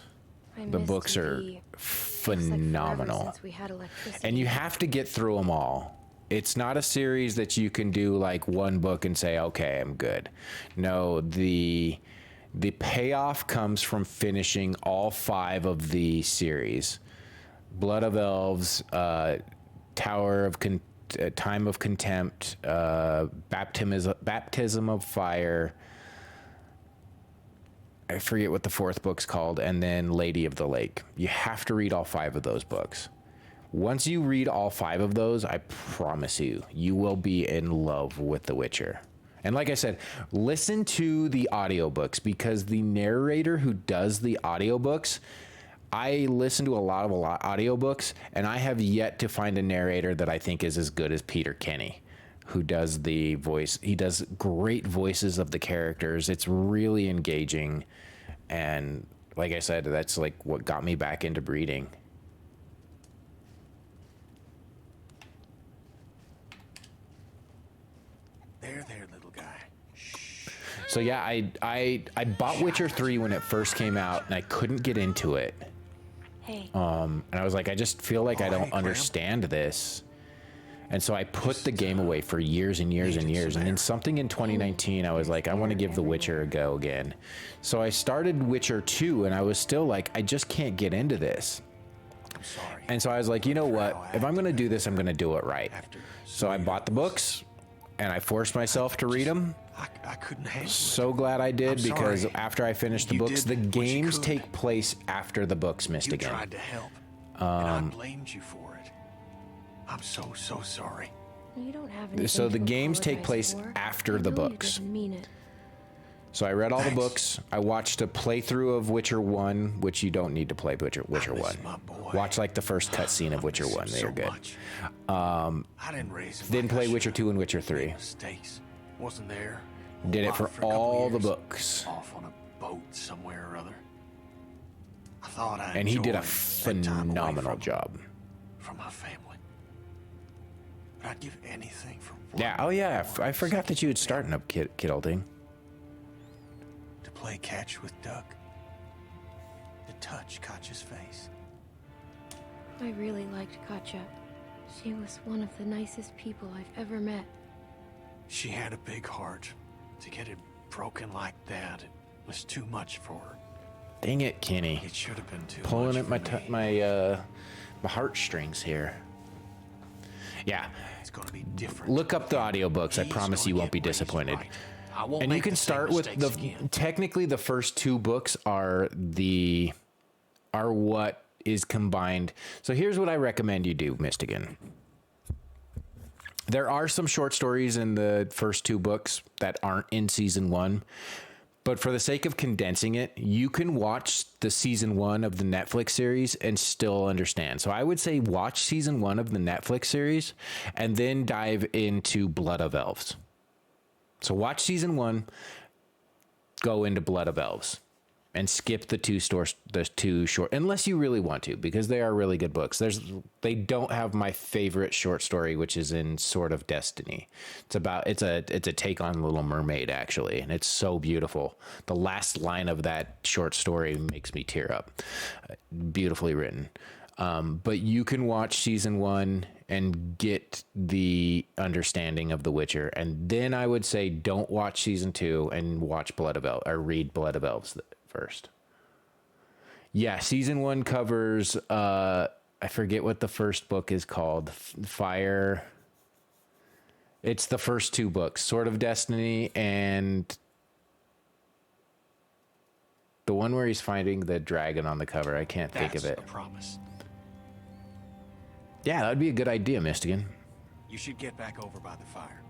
The books are phenomenal. And you have to get through them all. It's not a series that you can do like one book and say, okay, I'm good. No, the payoff comes from finishing all 5 of the series. Blood of Elves, Time of Contempt, Baptism of Fire. I forget what the 4th book's called, and then Lady of the Lake. You have to read all 5 of those books. Once you read all 5 of those, I promise you, you will be in love with The Witcher. And like I said, listen to the audiobooks because the narrator who does the audiobooks, I listen to a lot of audiobooks, and I have yet to find a narrator that I think is as good as Peter Kenny, who does the voice. He does great voices of the characters. It's really engaging. And like I said, that's like what got me back into reading. There, little guy. So yeah, I bought Witcher 3 when it first came out, and I couldn't get into it. Hey. And I was like, I just feel like I don't understand this. And so I put the game away for years and years and years. And then something in 2019, I was like, I want to give The Witcher a go again. So I started Witcher 2, and I was still like, I just can't get into this. I'm sorry. And so I was like, you know what? If I'm going to do this, I'm going to do it right. So I bought the books, and I forced myself to read them. I couldn't handle it. So glad I did, because sorry. after I finished the You books, the did what you games could. take place after the books, You Mystigan. tried to help, and I blamed you for it. I'm so sorry. You don't have anything So the to games take apologize place for. after I the know you books. didn't mean it. So I read all the Thanks. books. I watched a playthrough of Witcher 1, which you don't need to play Witcher miss 1. my boy. Watch like the first cutscene of I Witcher miss 1. him They're so good. much. I didn't raise him Then like I play should Witcher have. 2 and Witcher Made 3. mistakes. Wasn't there. Did it Lot for a couple all the years. books. Off on a boat somewhere or other. I thought I And he did a enjoyed that time away phenomenal from- job. From my family. But I'd give anything for one Yeah, oh yeah, more I forgot that you had second started up Kiddleding. to play catch with Duck. To touch Katja's face. I really liked Katja. She was one of the nicest people I've ever met. She had a big heart. To get it broken like that, it was too much for her. Dang it, Kenny. It should have been too Pulling much at for my me. my heartstrings here. Yeah, It's gonna be different. look up the audiobooks. I He's promise gonna you won't get be raised disappointed. right. I won't And you make can the same start with mistakes the again. technically the first 2 books are what is combined. So here's what I recommend you do, Mystigan. There are some short stories in the first 2 books that aren't in season 1, but for the sake of condensing it, you can watch the season 1 of the Netflix series and still understand. So I would say watch season 1 of the Netflix series and then dive into Blood of Elves. So watch season 1, go into Blood of Elves, and skip the 2 short, unless you really want to, because they are really good books. They don't have my favorite short story, which is in Sword of Destiny. It's a take on Little Mermaid, actually, and it's so beautiful. The last line of that short story makes me tear up. Beautifully written. But you can watch season 1 and get the understanding of The Witcher, and then I would say don't watch season 2 and watch Blood of Elves, or read Blood of Elves first. Yeah, season 1 covers I forget what the first book is called. Fire. It's the first 2 books, Sword of Destiny and the one where he's finding the dragon on the cover. I can't think of it. That's a promise. Yeah, that would be a good idea, Mystigan. You should get back over by the fire.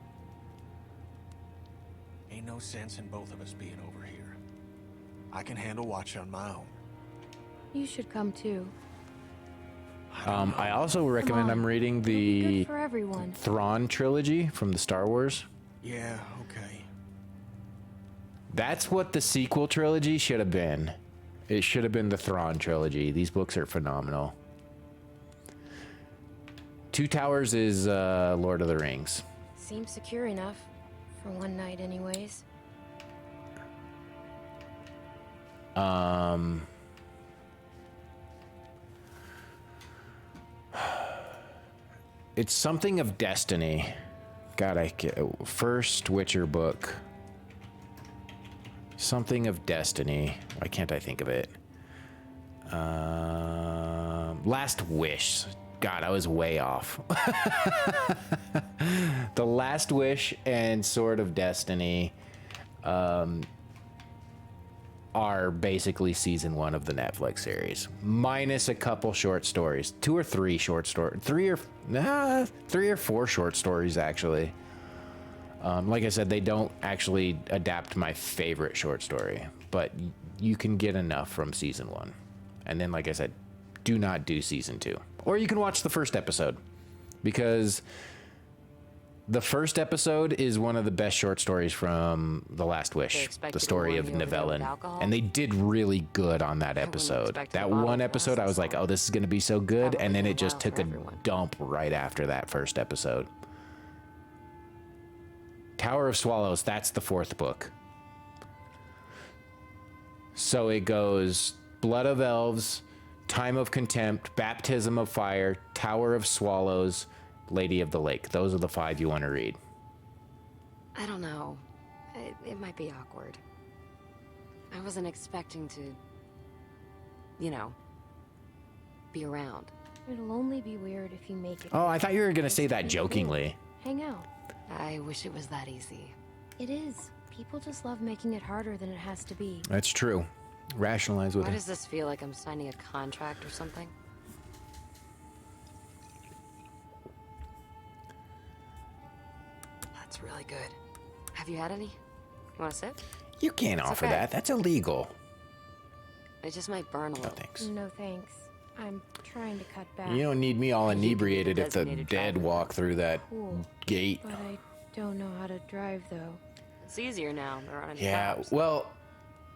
Ain't no sense in both of us being over here. I can handle watch on my own. You should come too. I also recommend on. I'm reading It'll be the good for everyone. Thrawn trilogy from the Star Wars. Yeah, okay. That's what the sequel trilogy should have been. It should have been the Thrawn trilogy. These books are phenomenal. Two Towers is Lord of the Rings. Seems secure enough. For one night anyways. It's something of destiny. God, I get first Witcher book. Something of destiny. Why can't I think of it? Last Wish. God, I was way off. The Last Wish and Sword of Destiny are basically season 1 of the Netflix series, minus a couple short stories, 2 or 3 short stories, 3 or 4 short stories actually. Like I said, they don't actually adapt my favorite short story, but you can get enough from season 1. And then, like I said, do not do season 2. Or you can watch the first episode, because the first episode is one of the best short stories from The Last Wish, the story of Nivellen. And they did really good on that episode. That one episode, I was like, oh, this is going to be so good. And then it just took a dump right after that first episode. Tower of Swallows, that's the 4th book. So it goes Blood of Elves, Time of Contempt, Baptism of Fire, Tower of Swallows, Lady of the Lake. Those are the 5 you want to read. I don't know. It might be awkward. I wasn't expecting to, you know, be around. It'll only be weird if you make it. Oh, I thought you were going to say that jokingly. Hang out. I wish it was that easy. It is. People just love making it harder than it has to be. That's true. Rationalize with Why it. does this feel like I'm signing a contract or something? That's really good. Have you had any? You want a sip? You can't It's offer okay. that. That's illegal. It just might burn a little. Thanks. No thanks. I'm trying to cut back. You don't need me all You can be the inebriated if the designated dead driver. walk through that Cool. gate. But I don't know how to drive though. It's easier now. There aren't any Yeah, cops. well,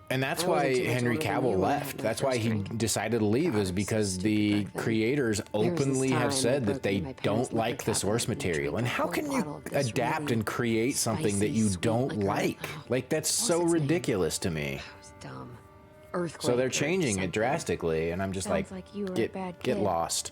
and that's I why wasn't too much Henry older than Cavill you when I left. had my That's why first he drink. decided to leave, God, is I'm so because stupid the back then. creators There was this openly time have I said broke that they into my parents' don't like liquor the source cabinet and material. drank And a how whole can bottle you of this adapt really and create something that spicy, you sweet don't liquor. like? Like, that's What so was its name? ridiculous to me. That was dumb. Earthquake. So they're or changing something. it drastically, and I'm just Sounds like you were a get bad get kid. lost,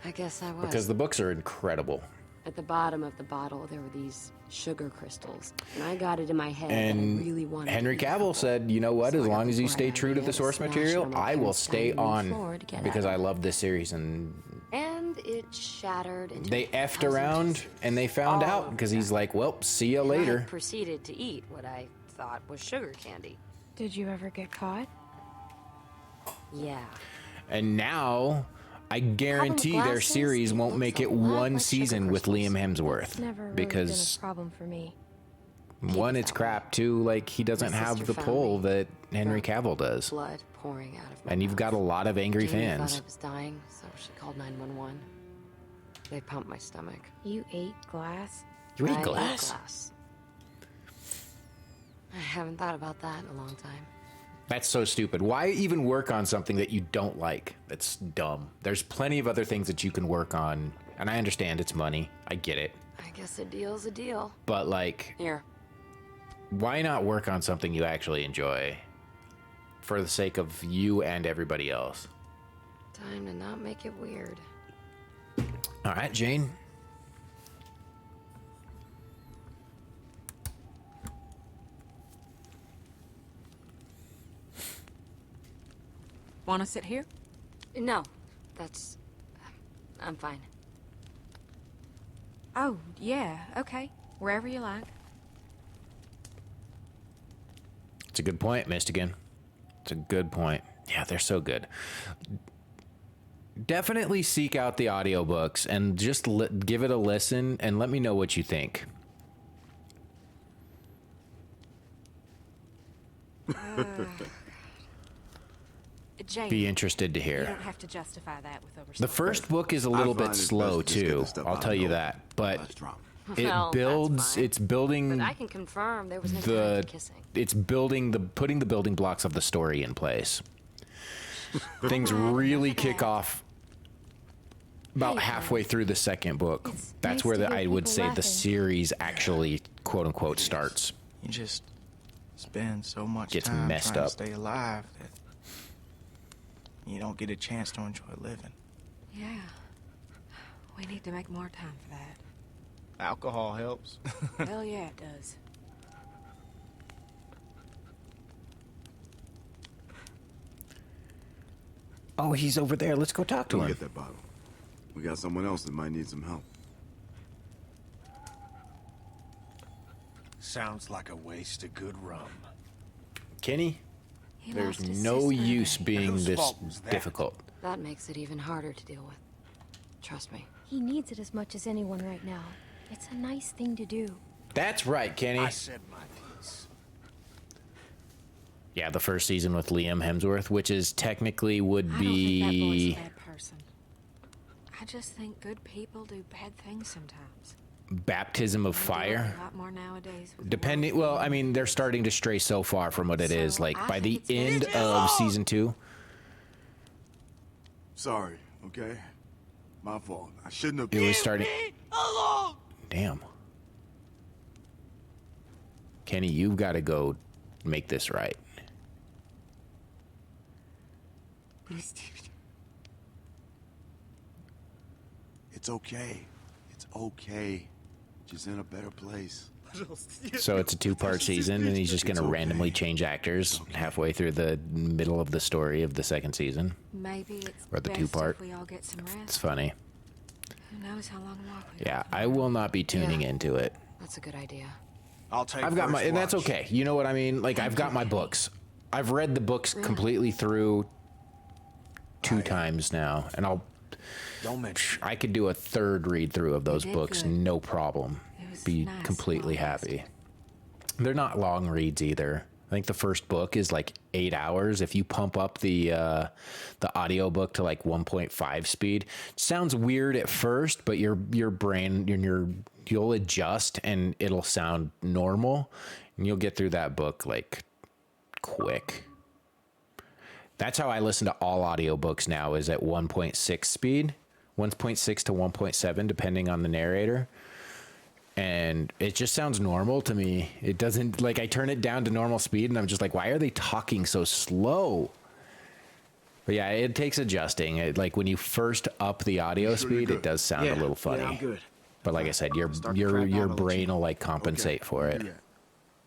I guess I was. because the books are incredible. At the bottom of the bottle, there were these sugar crystals, and I got it in my head that I And really wanted Henry to eat a Cavill couple. said, you know what, So as I got long the as you bright stay true to idea the source smash it material, on my I will parents' stay dining room on, floor to get because at I it. love this series. And And it shattered into they a effed thousand around, pieces. and they found All out, over because the he's back. like, well, see you And I later. proceeded to eat what I thought was sugar candy. Did you ever get caught? Yeah. And now, I guarantee their glasses, series it won't looks make a it lot one like sugar season with crystals. Liam It's Hemsworth, never really because been a problem for me. one, it's that way. crap. Two, like, he doesn't My have sister the found pull me. that Henry From Cavill does. Blood pouring out of my And you've got a mouth. lot of angry Jamie fans. thought I was dying, so she called 911. They pumped my stomach. You ate glass? You I ate ate glass? I haven't thought about that in a long time. That's so stupid. Why even work on something that you don't like? That's dumb. There's plenty of other things that you can work on. And I understand it's money. I get it. I guess a deal's a deal. But, like, Here. why not work on something you actually enjoy for the sake of you and everybody else? Time to not make it weird. All right, Jane. Want to sit here? No, that's... I'm fine. Oh, yeah, okay. Wherever you like. It's a good point, Mistigan. It's a good point. Yeah, they're so good. Definitely seek out the audiobooks and just give it a listen and let me know what you think. Jane, Be interested to you hear. don't have to justify that with over. The first book is a little bit slow too. I'll tell you that, but it Well, that's builds. fine. It's building But I can confirm there was no time the. for kissing. It's building the putting the building blocks of the story in place. Things really kick off about halfway through the second book. That's nice where to hear I would people say the laughing. series actually, quote unquote, starts. You just spend so much Gets time messed trying up. to stay alive that you don't get a chance to enjoy living. Yeah. We need to make more time for that. Alcohol helps. Hell yeah, it does. Oh, he's over there. Let's go talk to Go him. get that bottle. We got someone else that might need some help. Sounds like a waste of good rum. Kenny, He there's lost his no sister use today. being Whose this fault was that? difficult. That makes it even harder to deal with. Trust me. He needs it as much as anyone right now. It's a nice thing to do. That's right, Kenny. I said my piece. Yeah, the first season with Liam Hemsworth, which is technically would I don't think that boy's be a bad person. I just think good people do bad things sometimes. Baptism of They do Fire. A lot more nowadays. with the Depending, world well, I thing. mean, they're starting to stray so far from what it is. So Like I by the think it's end better to- of season 2, Sorry, okay? My fault. I shouldn't have. it was starting. Damn, Kenny, you've got to go make this right. Please, it's okay. It's okay. She's in a better place. So it's a 2-part season, and he's just going to It's okay. randomly change actors halfway through the middle of the story of the second season. Maybe it's Or the best 2-part. if we all get some It's rest. funny. Who knows how long a walk we Yeah, got. I will not be tuning Yeah. into it. That's a good idea. I'll take I've got my, first and that's watch. okay. You know what I mean? Like, I've got my books. I've read the books completely through 2 times now, and Don't mention. I could do a third read through of those did books, good. no problem. It was Be nice, completely well rested. happy. They're not long reads either. I think the first book is like 8 hours. If you pump up the audiobook to like 1.5 speed, it sounds weird at first, but your brain you'll adjust and it'll sound normal, and you'll get through that book like quick. That's how I listen to all audiobooks now, is at 1.6 speed, 1.6 to 1.7 depending on the narrator. And it just sounds normal to me. It doesn't, like, I turn it down to normal speed and I'm just like, why are they talking so slow? But yeah, it takes adjusting. Like when you first up the audio sure you're speed, good? it does sound a little funny. Yeah, I'm good. But like I said, your Start to crack out, I'll let brain you know. will like compensate for it, Yeah.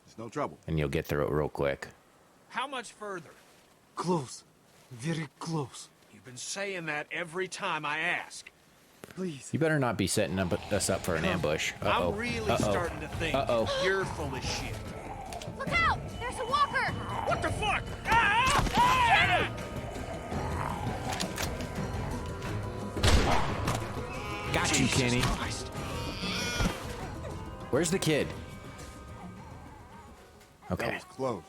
It's no trouble. and you'll get through it real quick. How much further? Close. Very close. You've been saying that every time I ask. Please. You better not be setting us up for an ambush. Uh-oh. I'm really Uh-oh. starting to think Uh-oh. you're full of shit. Look out! There's a walker! What the fuck? Ah! Ah! Got you, Kenny. Christ. Where's the kid? That Okay. was close.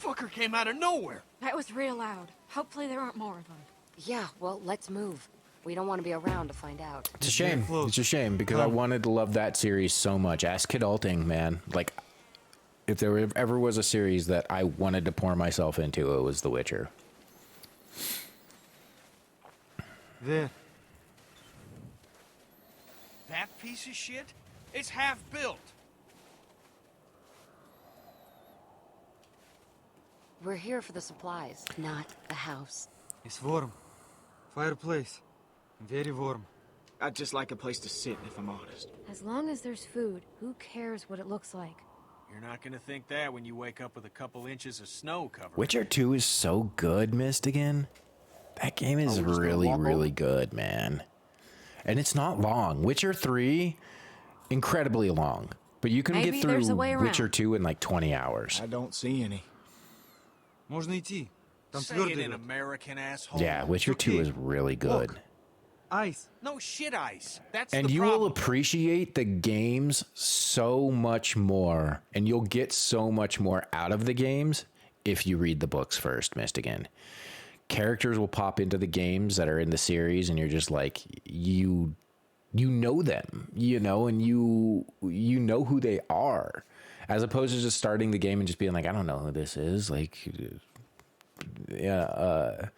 Fucker came out of nowhere. That was real loud. Hopefully there aren't more of them. Yeah, well, let's move. We don't want to be around to find out. It's a shame. close. It's a shame because I wanted to love that series so much. Ask Kid Alting, man. Like, if there ever was a series that I wanted to pour myself into, it was The Witcher. There. That piece of shit? It's half built. We're here for the supplies, not the house. It's warm. Fireplace. Very warm. I'd just like a place to sit, if I'm honest. As long as there's food, who cares what it looks like? You're not gonna think that when you wake up with a couple inches of snow covered. Witcher 2 is so good, Mistigan. That game is we're just gonna really, walk really over? good, man. And it's not long. Witcher 3, incredibly long. But you can Maybe get through there's a way around. Witcher 2 in like 20 hours. I don't see any. Можно идти. Там Say твердый it in лед. American, asshole. Yeah, Witcher 2 okay. is really good. Look. Ice. No shit ice. That's And the you problem. will appreciate the games so much more, and you'll get so much more out of the games if you read the books first, Mistigan. Characters will pop into the games that are in the series, and you're just like, you know them, you know, and you know who they are, as opposed to just starting the game and just being like, I don't know who this is. Like, yeah,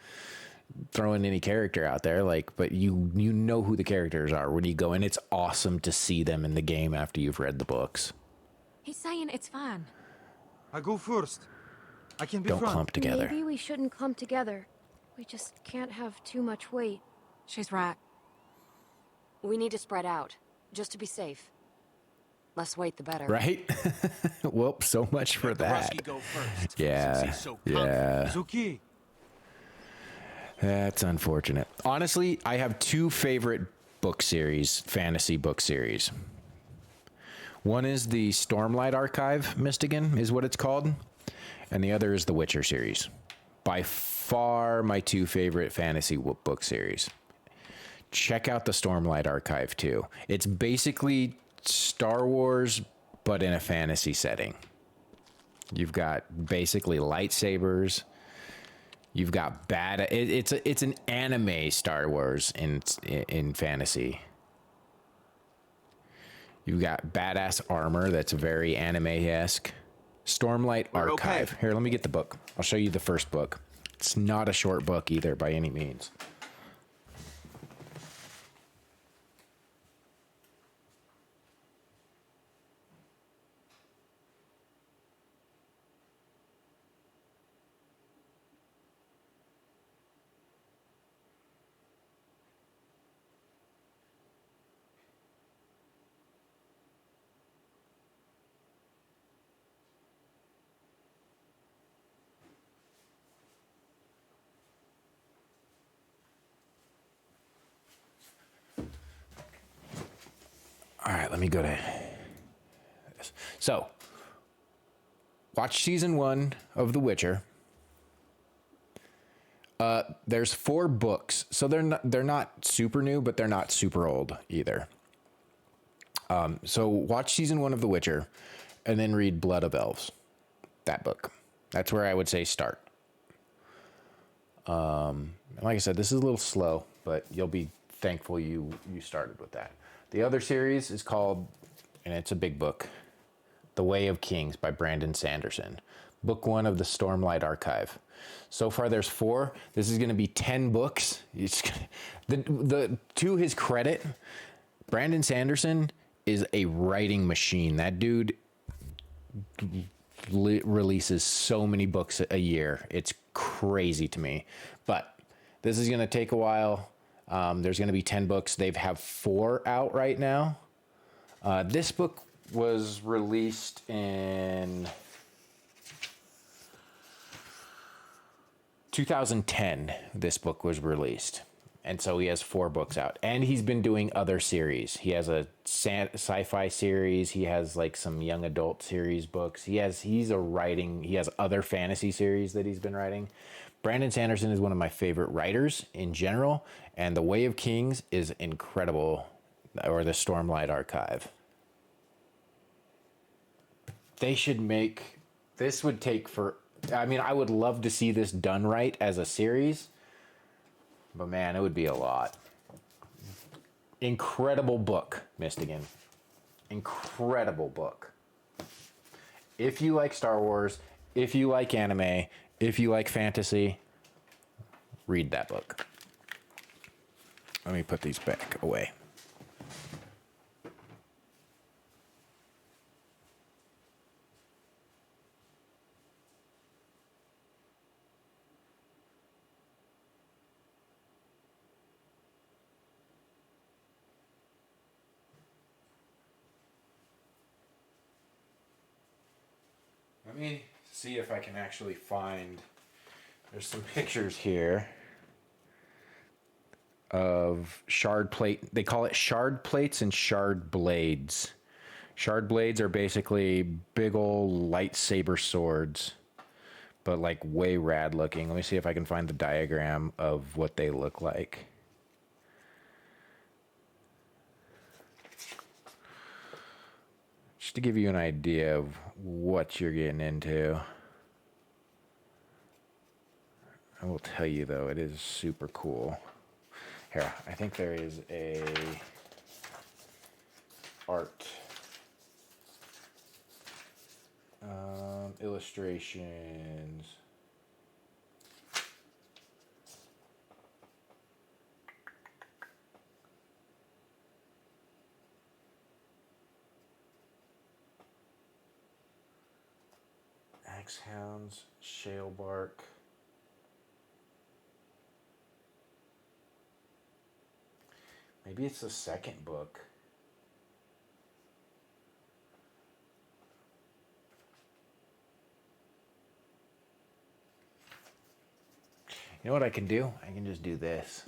throwing any character out there, like, but you know who the characters are when you go in. It's awesome to see them in the game after you've read the books. He's saying it's fine. I go first. I can be Don't front. clump together. Maybe we shouldn't clump together. We just can't have too much weight. She's right. We need to spread out, just to be safe. Less weight, the better. Right? Well, so much for that. Rusky go first, Yeah, since he's so yeah. It's okay. That's unfortunate. Honestly, I have two favorite book series, fantasy book series. One is the Stormlight Archive, Mistigan is what it's called, and the other is the Witcher series. By far my two favorite fantasy book series. Check out the Stormlight Archive too. It's basically Star Wars, but in a fantasy setting. You've got basically lightsabers. You've got it's an anime Star Wars in fantasy. You've got badass armor that's very anime-esque. Stormlight Archive. Okay. Here, let me get the book. I'll show you the first book. It's not a short book either by any means. All right, let me go to this. So, watch season 1 of The Witcher. There's 4 books, so they're not super new, but they're not super old either. So watch season 1 of The Witcher, and then read Blood of Elves, that book. That's where I would say start. Like I said, this is a little slow, but you'll be thankful you started with that. The other series is called, and it's a big book, The Way of Kings by Brandon Sanderson. Book 1 of the Stormlight Archive. So far there's 4. This is going to be 10 books. To his credit, Brandon Sanderson is a writing machine. That dude releases so many books a year. It's crazy to me. But this is going to take a while. There's going to be 10 books. They have 4 out right now. This book was released in 2010. This book was released. And so he has 4 books out. And he's been doing other series. He has a sci-fi series. He has like some young adult series books. He has other fantasy series that he's been writing. Brandon Sanderson is one of my favorite writers in general, and The Way of Kings is incredible, or the Stormlight Archive. They should make, this would take I would love to see this done right as a series, but man, it would be a lot. Incredible book, Mistigan. Incredible book. If you like Star Wars, if you like anime, if you like fantasy, read that book. Let me put these back away. Let me see if I can actually find. There's some pictures here of shard plate. They call it shard plates and shard blades. Shard blades are basically big old lightsaber swords, but like way rad looking. Let me see if I can find the diagram of what they look like. Just to give you an idea of what you're getting into. I will tell you though, it is super cool. Here, I think there is a art illustrations. Axe hounds, shale bark. Maybe it's the second book. You know what I can do? I can just do this.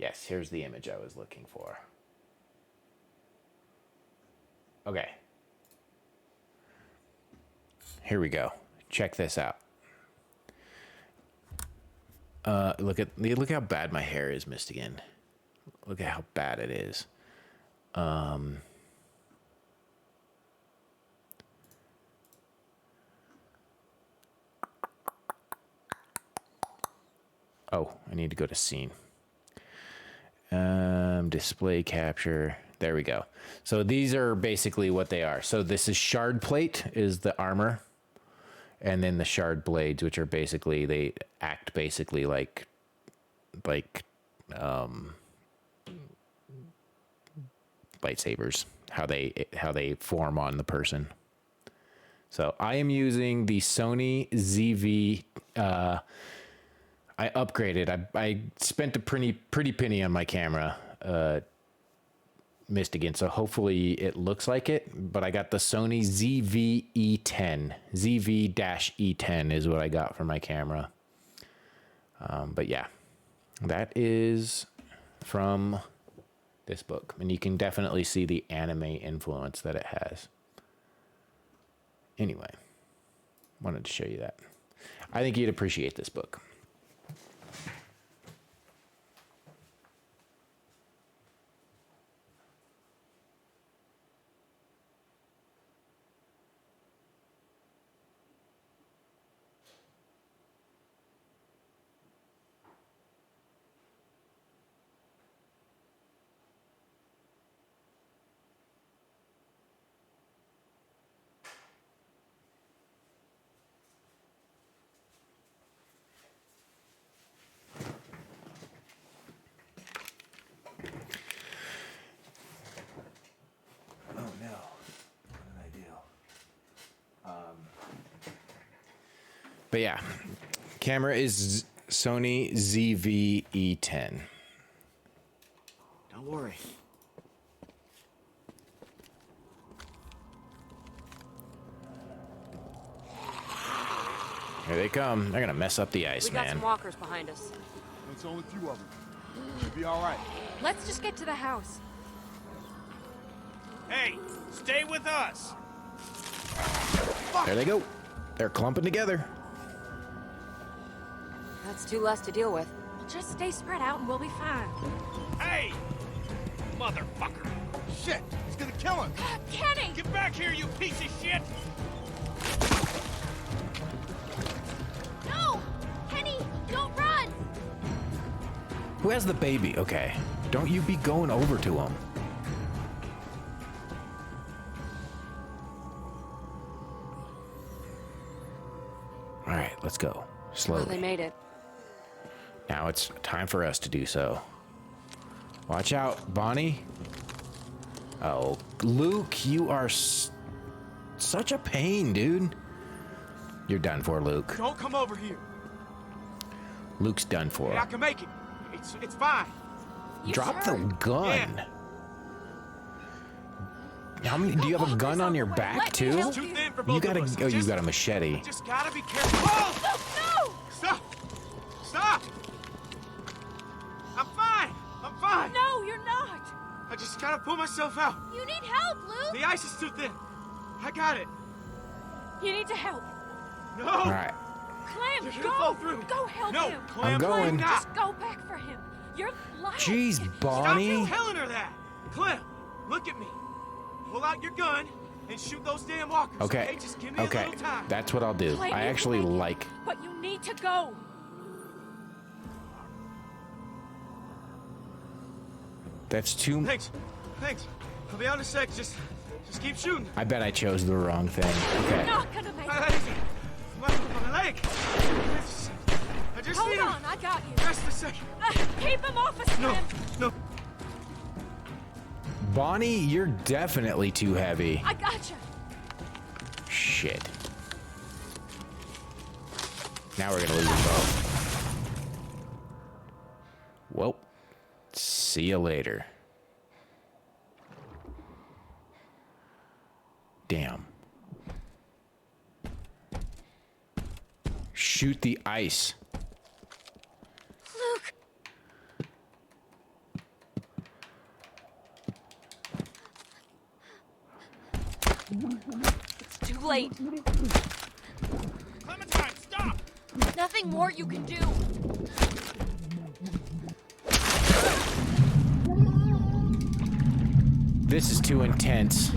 Yes, here's the image I was looking for. Okay. Here we go. Check this out. Look how bad my hair is, Mistigan. Look at how bad it is. Oh, I need to go to scene. Display capture. There we go. So these are basically what they are. So this is shard plate is the armor. And then the shard blades, which are basically, they act basically like lightsabers, how they form on the person. So I am using the Sony ZV. I upgraded. I spent a pretty penny on my camera. Mistigan, so hopefully it looks like it, but I got the Sony ZV-E10. ZV-E10 is what I got for my camera. But yeah, that is from this book, and you can definitely see the anime influence that it has. Anyway, wanted to show you that. I think you'd appreciate this book. But yeah, camera is Sony ZV-E10. Don't worry. Here they come. They're gonna mess up the ice, We got man. some walkers behind us. It's only a few of them. Should be all right. Let's just get to the house. Hey, stay with us. There they go. They're clumping together. That's two less to deal with. We'll just stay spread out and we'll be fine. Hey! Motherfucker! Shit! He's gonna kill him! Kenny! Get back here, you piece of shit! No! Kenny, don't run! Who has the baby? Okay. Don't you be going over to him. All right, let's go. Slowly. Well, they made it. Now it's time for us to do so. Watch out, Bonnie. Oh, Luke, you are such a pain, dude. You're done for, Luke. Don't come over here. Luke's done for. I can make it. It's fine. Drop the gun. Yeah. How many? Do you have a gun on your back too? It's too thin for both You got of us. a. Oh, you got a machete. Just gotta be careful. Oh! No! Stop! Stop! I'm fine. I'm fine. No, you're not! I just gotta pull myself out. You need help, Luke! The ice is too thin. I got it. You need to help. No. All right. Clem, You're gonna go! fall through. Go help No, him! Clem, I'm going. not. Just go back for him. You're lying. Jeez, Stop Bonnie. telling her that. Clem, look at me. Pull out your gun and shoot those damn walkers. Okay. Just give me a Okay. little time. That's what I'll do. Clem, I you actually can make it, like. But you need to go. That's too. Thanks. I'll be out in a sec. Just keep shooting. I bet I chose the wrong thing. You're Okay. not gonna make My it. leg. My leg. I just Hold need on, I got you. Just a second. Keep him off us, No, Clem. no. Bonnie, you're definitely too heavy. I got you. Shit. Now we're gonna lose them both. Well, see you later. Damn. Shoot the ice. Luke! It's too late. Clementine, stop! Nothing more you can do. This is too intense.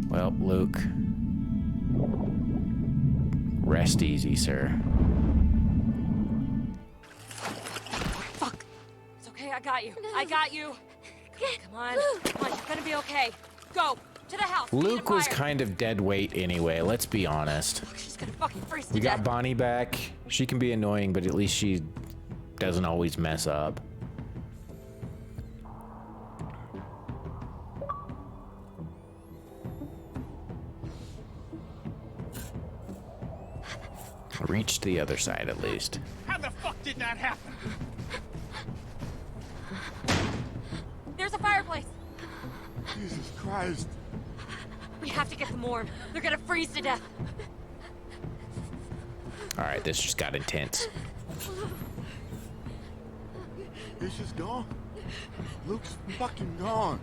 Well, Luke. Rest easy, sir. Fuck. It's okay, I got you. I got you. Come on. Come on, you're gonna be okay. Go. To the house. Feed Luke and was fire. kind of dead weight anyway, let's be honest. She's gonna fucking freeze to We got death. Bonnie back. She can be annoying, but at least she doesn't always mess up. Reached the other side at least. How the fuck did that happen? There's a fireplace. Jesus Christ. We have to get them warm. They're gonna freeze to death. All right, this just got intense. He's just gone. Luke's fucking gone.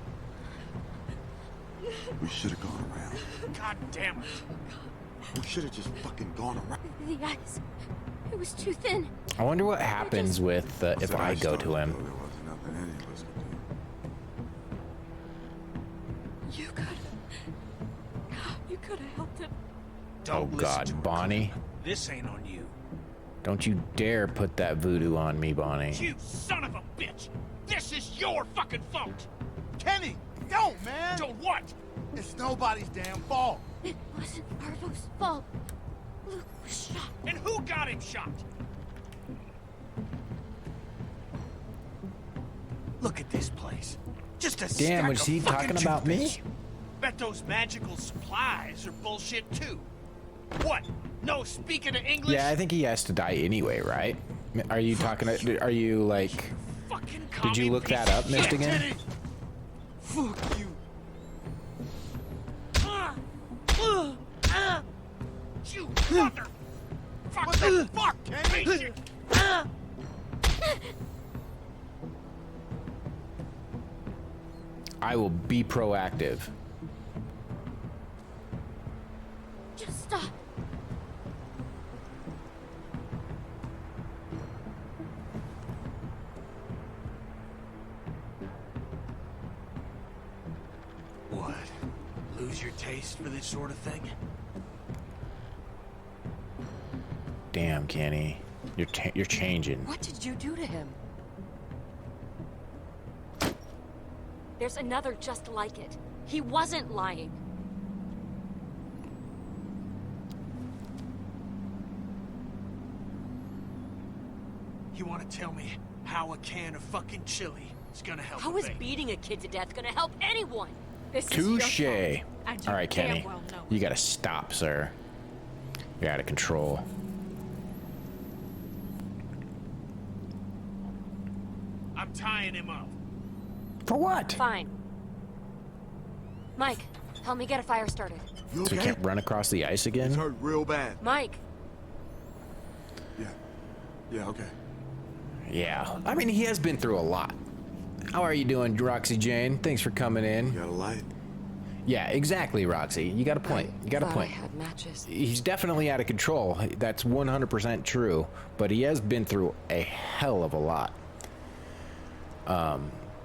We should have gone around. God damn it. We should have just fucking gone around. The ice. It was too thin. I wonder what happens with if I go to him. There wasn't nothing any of us could do. You could have helped him. Oh Don't listen God, to her, Bonnie. Clem. This ain't on you. Don't you dare put that voodoo on me, Bonnie. You son of a bitch! This is your fucking fault! Kenny, don't, man! Don't what? It's nobody's damn fault. It wasn't Arvo's fault. Luke was shot. And who got him shot? Look at this place. Just a Damn, stack was of he fucking talking about me? toothpicks. Bet those magical supplies are bullshit too. What? No speaking of English? Yeah, I think he has to die anyway, right? Are you talking? Are you like? Fucking Did you commie look piece that up, of shit. Mistigan? Fuck you. You mother! What the fuck, Kenny? I will be proactive. Just stop. What? Lose your taste for this sort of thing? Damn, Kenny, you're changing. What did you do to him? There's another just like it. He wasn't lying. You want to tell me how a can of fucking chili is gonna help How a is baby? beating a kid to death gonna help anyone? This is your Touche. fault, and you All right, damn Kenny, well know it. you gotta stop, sir. You're out of control. I'm tying him up. For what? Fine. Mike, help me get a fire started. You So we okay? can't run across the ice It's again? hurt real bad. Mike, Yeah. Yeah, okay. Yeah. I mean, he has been through a lot. How are you doing, Roxy Jane? Thanks for coming You in. got a light? Yeah, exactly, Roxy. You got a point. You got a Thought point. I had matches. He's definitely out of control. That's 100% true. But he has been through a hell of a lot.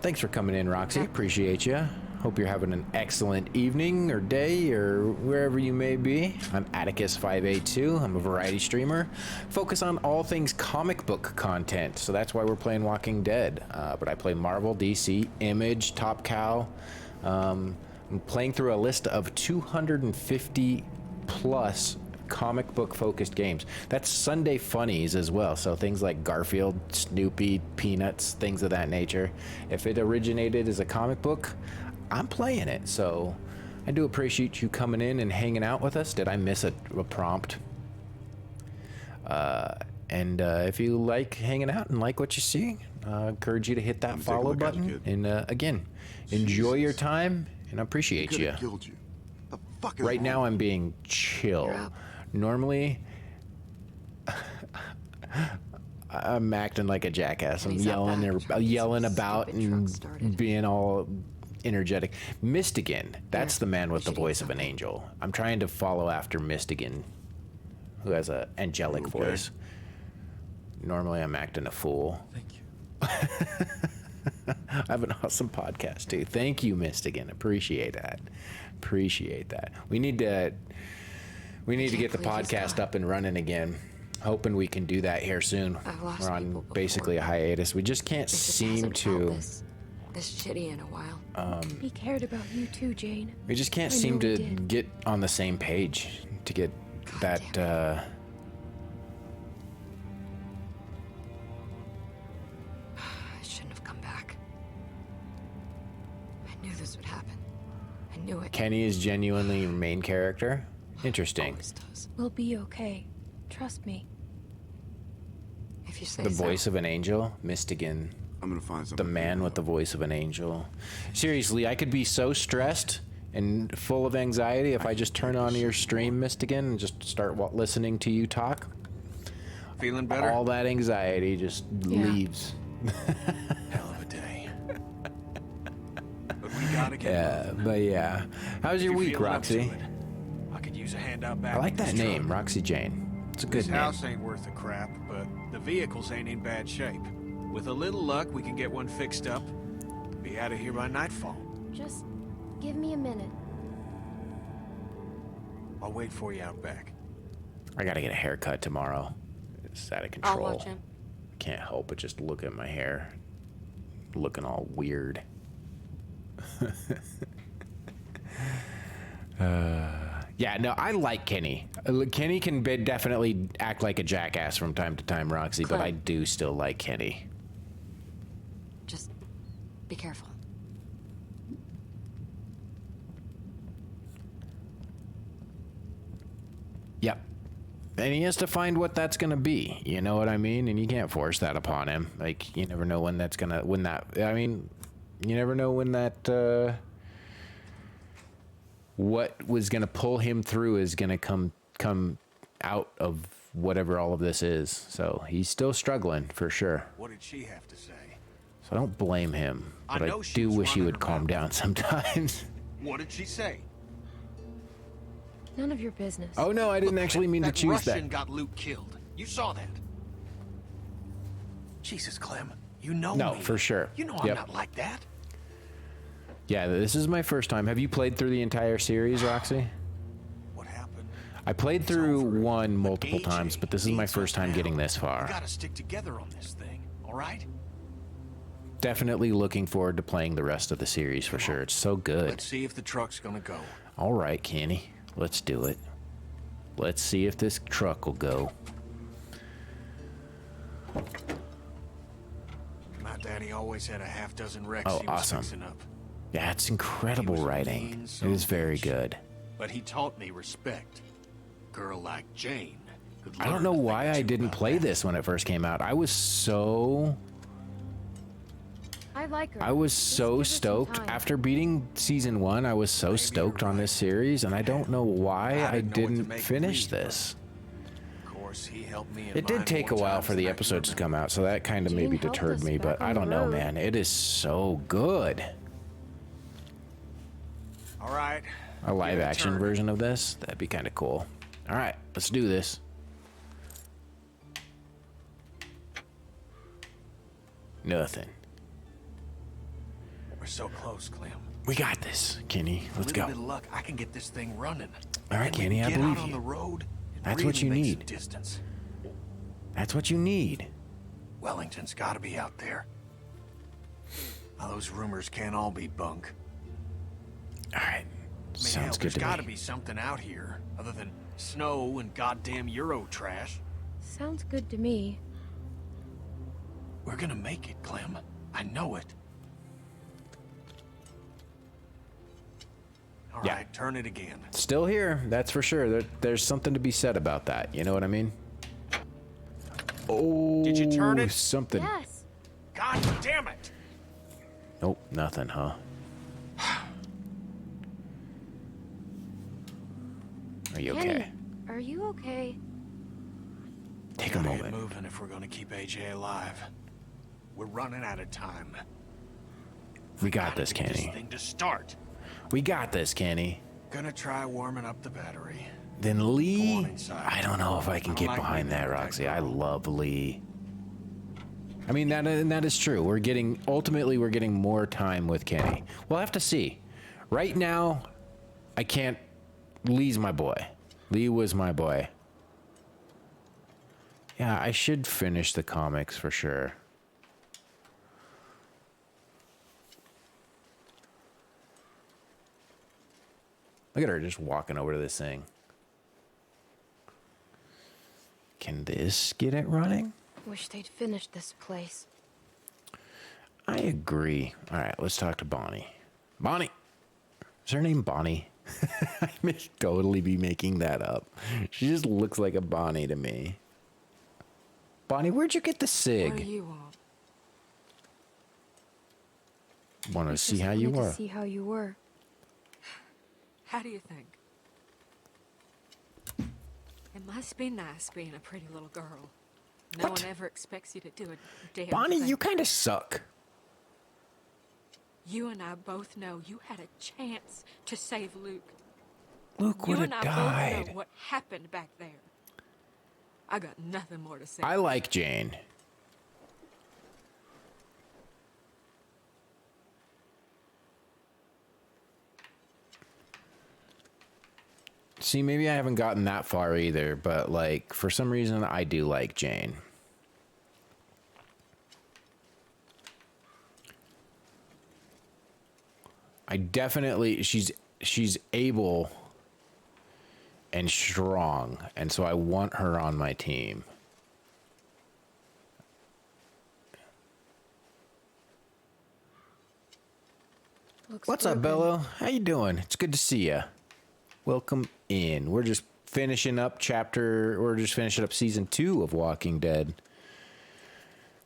Thanks for coming in, Roxy. Appreciate you. Hope you're having an excellent evening or day or wherever you may be. I'm Atticus582. I'm a variety streamer. Focus on all things comic book content. So that's why we're playing Walking Dead. But I play Marvel, DC, Image, Top Cow. I'm playing through a list of 250 plus comic book focused games. That's Sunday funnies as well. So things like Garfield, Snoopy, Peanuts, things of that nature. If it originated as a comic book, I'm playing it. So I do appreciate you coming in and hanging out with us. Did I miss a prompt? And if you like hanging out and like what you see, I encourage you to hit that follow button. And again, enjoy your time and I appreciate you. Killed you. The fuck is Right wrong? now I'm being chill. Normally I'm acting like a jackass. I'm He's up yelling back, or trying to yelling get some about stupid truck and started. being all energetic. Mistigan, that's Yeah, the man with the we should voice eat of an something. angel. I'm trying to follow after Mistigan, who has a angelic Okay. voice. Normally I'm acting a fool. Thank you. I have an awesome podcast too. Thank you, Mistigan. Appreciate that. Appreciate that. We need to get the believe he's podcast gone. up and running again. Hoping we can do that here soon. I've lost We're on people before. basically a hiatus. We just can't It just seem hasn't felt to. this shitty in a while. He cared about you too, Jane. We just can't I seem know to we did. get on the same page to get that. damn Uh, I shouldn't have come back. I knew this would happen. I knew it. Kenny is genuinely your main character. Interesting. Always does. We'll be okay. Trust me. If you say The so. voice of an angel, Mistigan. I'm gonna find The something. man with the voice of an angel. Seriously, I could be so stressed and full of anxiety if I just turn on your stream, Mistigan, and just start listening to you talk. Feeling better? All that anxiety just Yeah. leaves. Hell of a day. But we gotta get Yeah, moving. but yeah. How's your If you're week, feeling up to Roxy? it, I could use a hand out back. I like with that this name, truck. Roxy Jane. It's a This good name. house ain't worth a crap, but the vehicles ain't in bad shape. With a little luck, we can get one fixed up. Be out of here by nightfall. Just give me a minute. I'll wait for you out back. I gotta get a haircut tomorrow. It's out of I'll control. watch him. Can't help but just look at my hair. Looking all weird. Yeah, no, I like Kenny. Kenny can definitely act like a jackass from time to time, Roxy, but I Clint. do still like Kenny. Just be careful. Yep. And he has to find what that's going to be. You know what I mean? And you can't force that upon him. Like, you never know when that's going to, you never know when that, what was going to pull him through is going to come out of whatever all of this is. So he's still struggling for sure. What did she have to say? So I don't blame him, I but I know she do was wish he running would her calm mouth. down sometimes. What did she say? None of your business. Oh no, I didn't Look, actually mean to that choose Russian that. got Luke killed. You saw that. Jesus, Clem. You know No, me. for sure. You know I'm Yep. not like that. Yeah, this is my first time. Have you played through the entire series, Roxy? What happened? I played It's through over. one But multiple AJ times, but this is my needs first us time now. getting this We far. gotta stick together on this thing, all right? Definitely looking forward to playing the rest of the series for sure. It's so good. Let's see if the truck's gonna go. All right, Kenny, let's do it. Let's see if this truck will go. My daddy always had a half dozen wrecks Oh, he was awesome. fixing up. Yeah, it's incredible He was a writing. mean It son is of a very bitch. good. But he taught me respect. Girl like Jane could I don't learn know a thing why or I two didn't about play that. this when it first came out. I was so I like her. Just so give her some stoked time. after beating season 1. I was so Maybe stoked you're on right. this series, and I don't know why I I didn't know what to didn't make of finish Reed, this. Of course, he helped me in It did mine take a more while times for the than I can episodes to remember. come out, so that kind of Jane maybe helped deterred us me, but back on I don't the know, road. man. It is so good. All All right. A live Give it a action turn. version of this. That'd be kind of cool. All right, let's do this. Nothing. We're so close, Clem. We got this, Kenny. Let's With a go. bit of luck, I can get this thing running. All right, And we Kenny, can I get believe out on you. the road and That's what really you make some need. distance. That's what you need. Wellington's got to be out there. Now, those rumors can't all be bunk. All right. I mean, Sounds hell, good there's to got to me. be something out here other than snow and goddamn Euro trash. Sounds good to me. We're gonna make it, Clem. I know it. All Yeah. right, turn it again. Still here, that's for sure. There's something to be said about that. You know what I mean? Oh, Did you turn it? Something. Yes. God damn it! Nope, nothing, huh? Are you okay? Kenny, are you okay? Take a Gotta get moment. moving if we're gonna keep AJ alive. We're running out of time. We got Gotta this, get Kenny. This thing to start. We got this, Kenny. Gonna try warming up the battery. Then Go Lee, on inside. I don't know if I can I don't get like behind leaving that, with that Roxy. I girl. love Lee. I mean, that is true. We're getting more time with Kenny. We'll have to see. Right now, I can't. Lee's my boy. Lee was my boy. Yeah, I should finish the comics for sure. Look at her just walking over to this thing. Can this get it running? Wish they'd finished this place. I agree. All right, let's talk to Bonnie. Bonnie. Is her name Bonnie? I may totally be making that up. She just looks like a Bonnie to me. Bonnie, where'd you get the What do cig? you want? Want to Just see how you wanted were. to see how you were. How do you think? It must be nice being a pretty little girl. No What? one ever expects you to do a damn Bonnie, thing. you kind of suck. You and I both know you had a chance to save Luke. Luke You would and have I both died. know what happened back there. I got nothing more to say. I like Jane. See, maybe I haven't gotten that far either, but like for some reason I do like Jane. I definitely she's able and strong, and so I want her on my team. Looks What's up, broken. Bello? How you doing? It's good to see you. Welcome in. We're just finishing up season 2 of Walking Dead.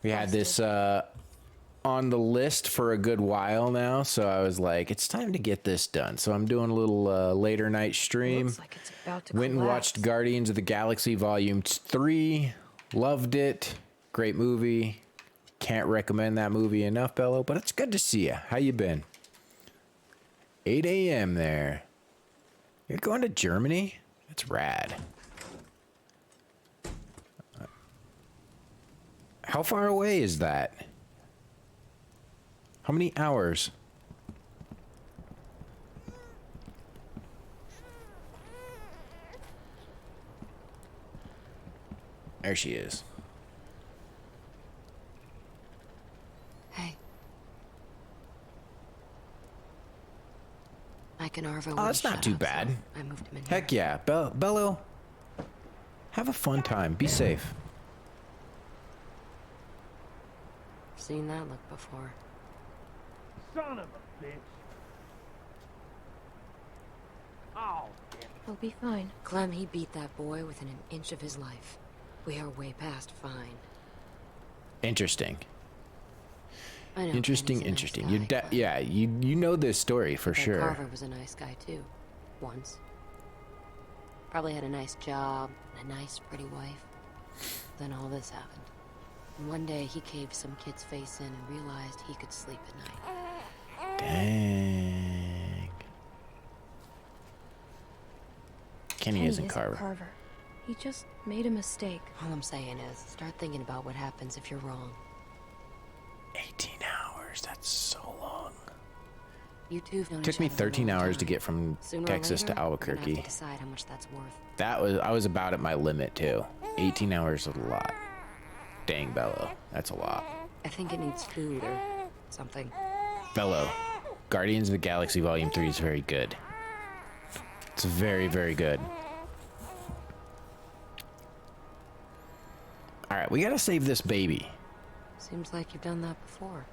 We had this on the list for a good while now, so I was like, it's time to get this done. So I'm doing a little later night stream. Looks like it's about to Went and collapse. watched Guardians of the Galaxy Volume 3. Loved it. Great movie. Can't recommend that movie enough, Bello, but it's good to see you. How you been? 8 a.m. there. You're going to Germany? That's rad. How far away is that? How many hours? There she is. Hey. Mike and Arvo. Oh, wouldn't that's not shut too up, bad. so I moved him in here. Heck yeah. Bello, have a fun time. Be safe. Seen that look before. Son of a bitch. Oh, He'll be fine. Clem, he beat that boy within an inch of his life. We are way past fine. Interesting. I know. Interesting, Kenny's a nice interesting. guy, but You know this story for that sure. Carver was a nice guy too. Once. Probably had a nice job and a nice, pretty wife. Then all this happened. And one day he caved some kid's face in and realized he could sleep at night. Dang. Kenny isn't Carver. He just made a mistake. All I'm saying is, start thinking about what happens if you're wrong. 18 hours. That's so long. You two have known Took each me other a 13 long hours to time. get from Sooner or Texas later, to we're gonna have Albuquerque. to decide how much that's worth. I was about at my limit too. 18 hours is a lot. Dang, Bello. That's a lot. I think it needs food or something. Bello. Guardians of the Galaxy Volume 3 is very good. It's very, very good. Alright, we gotta save this baby. Seems like you've done that before.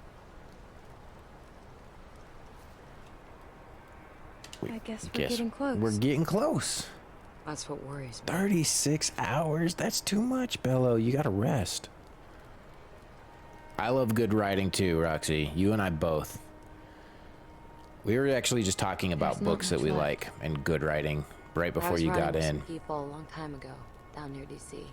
I guess we're getting close. We're getting close. That's what worries me. 36 hours? That's too much, Bello. You gotta rest. I love good writing too, Roxy. You and I both. We were actually just talking about There's not books that much we left. like and good writing right I before was you riding got with in. some people a long time ago, down near DC.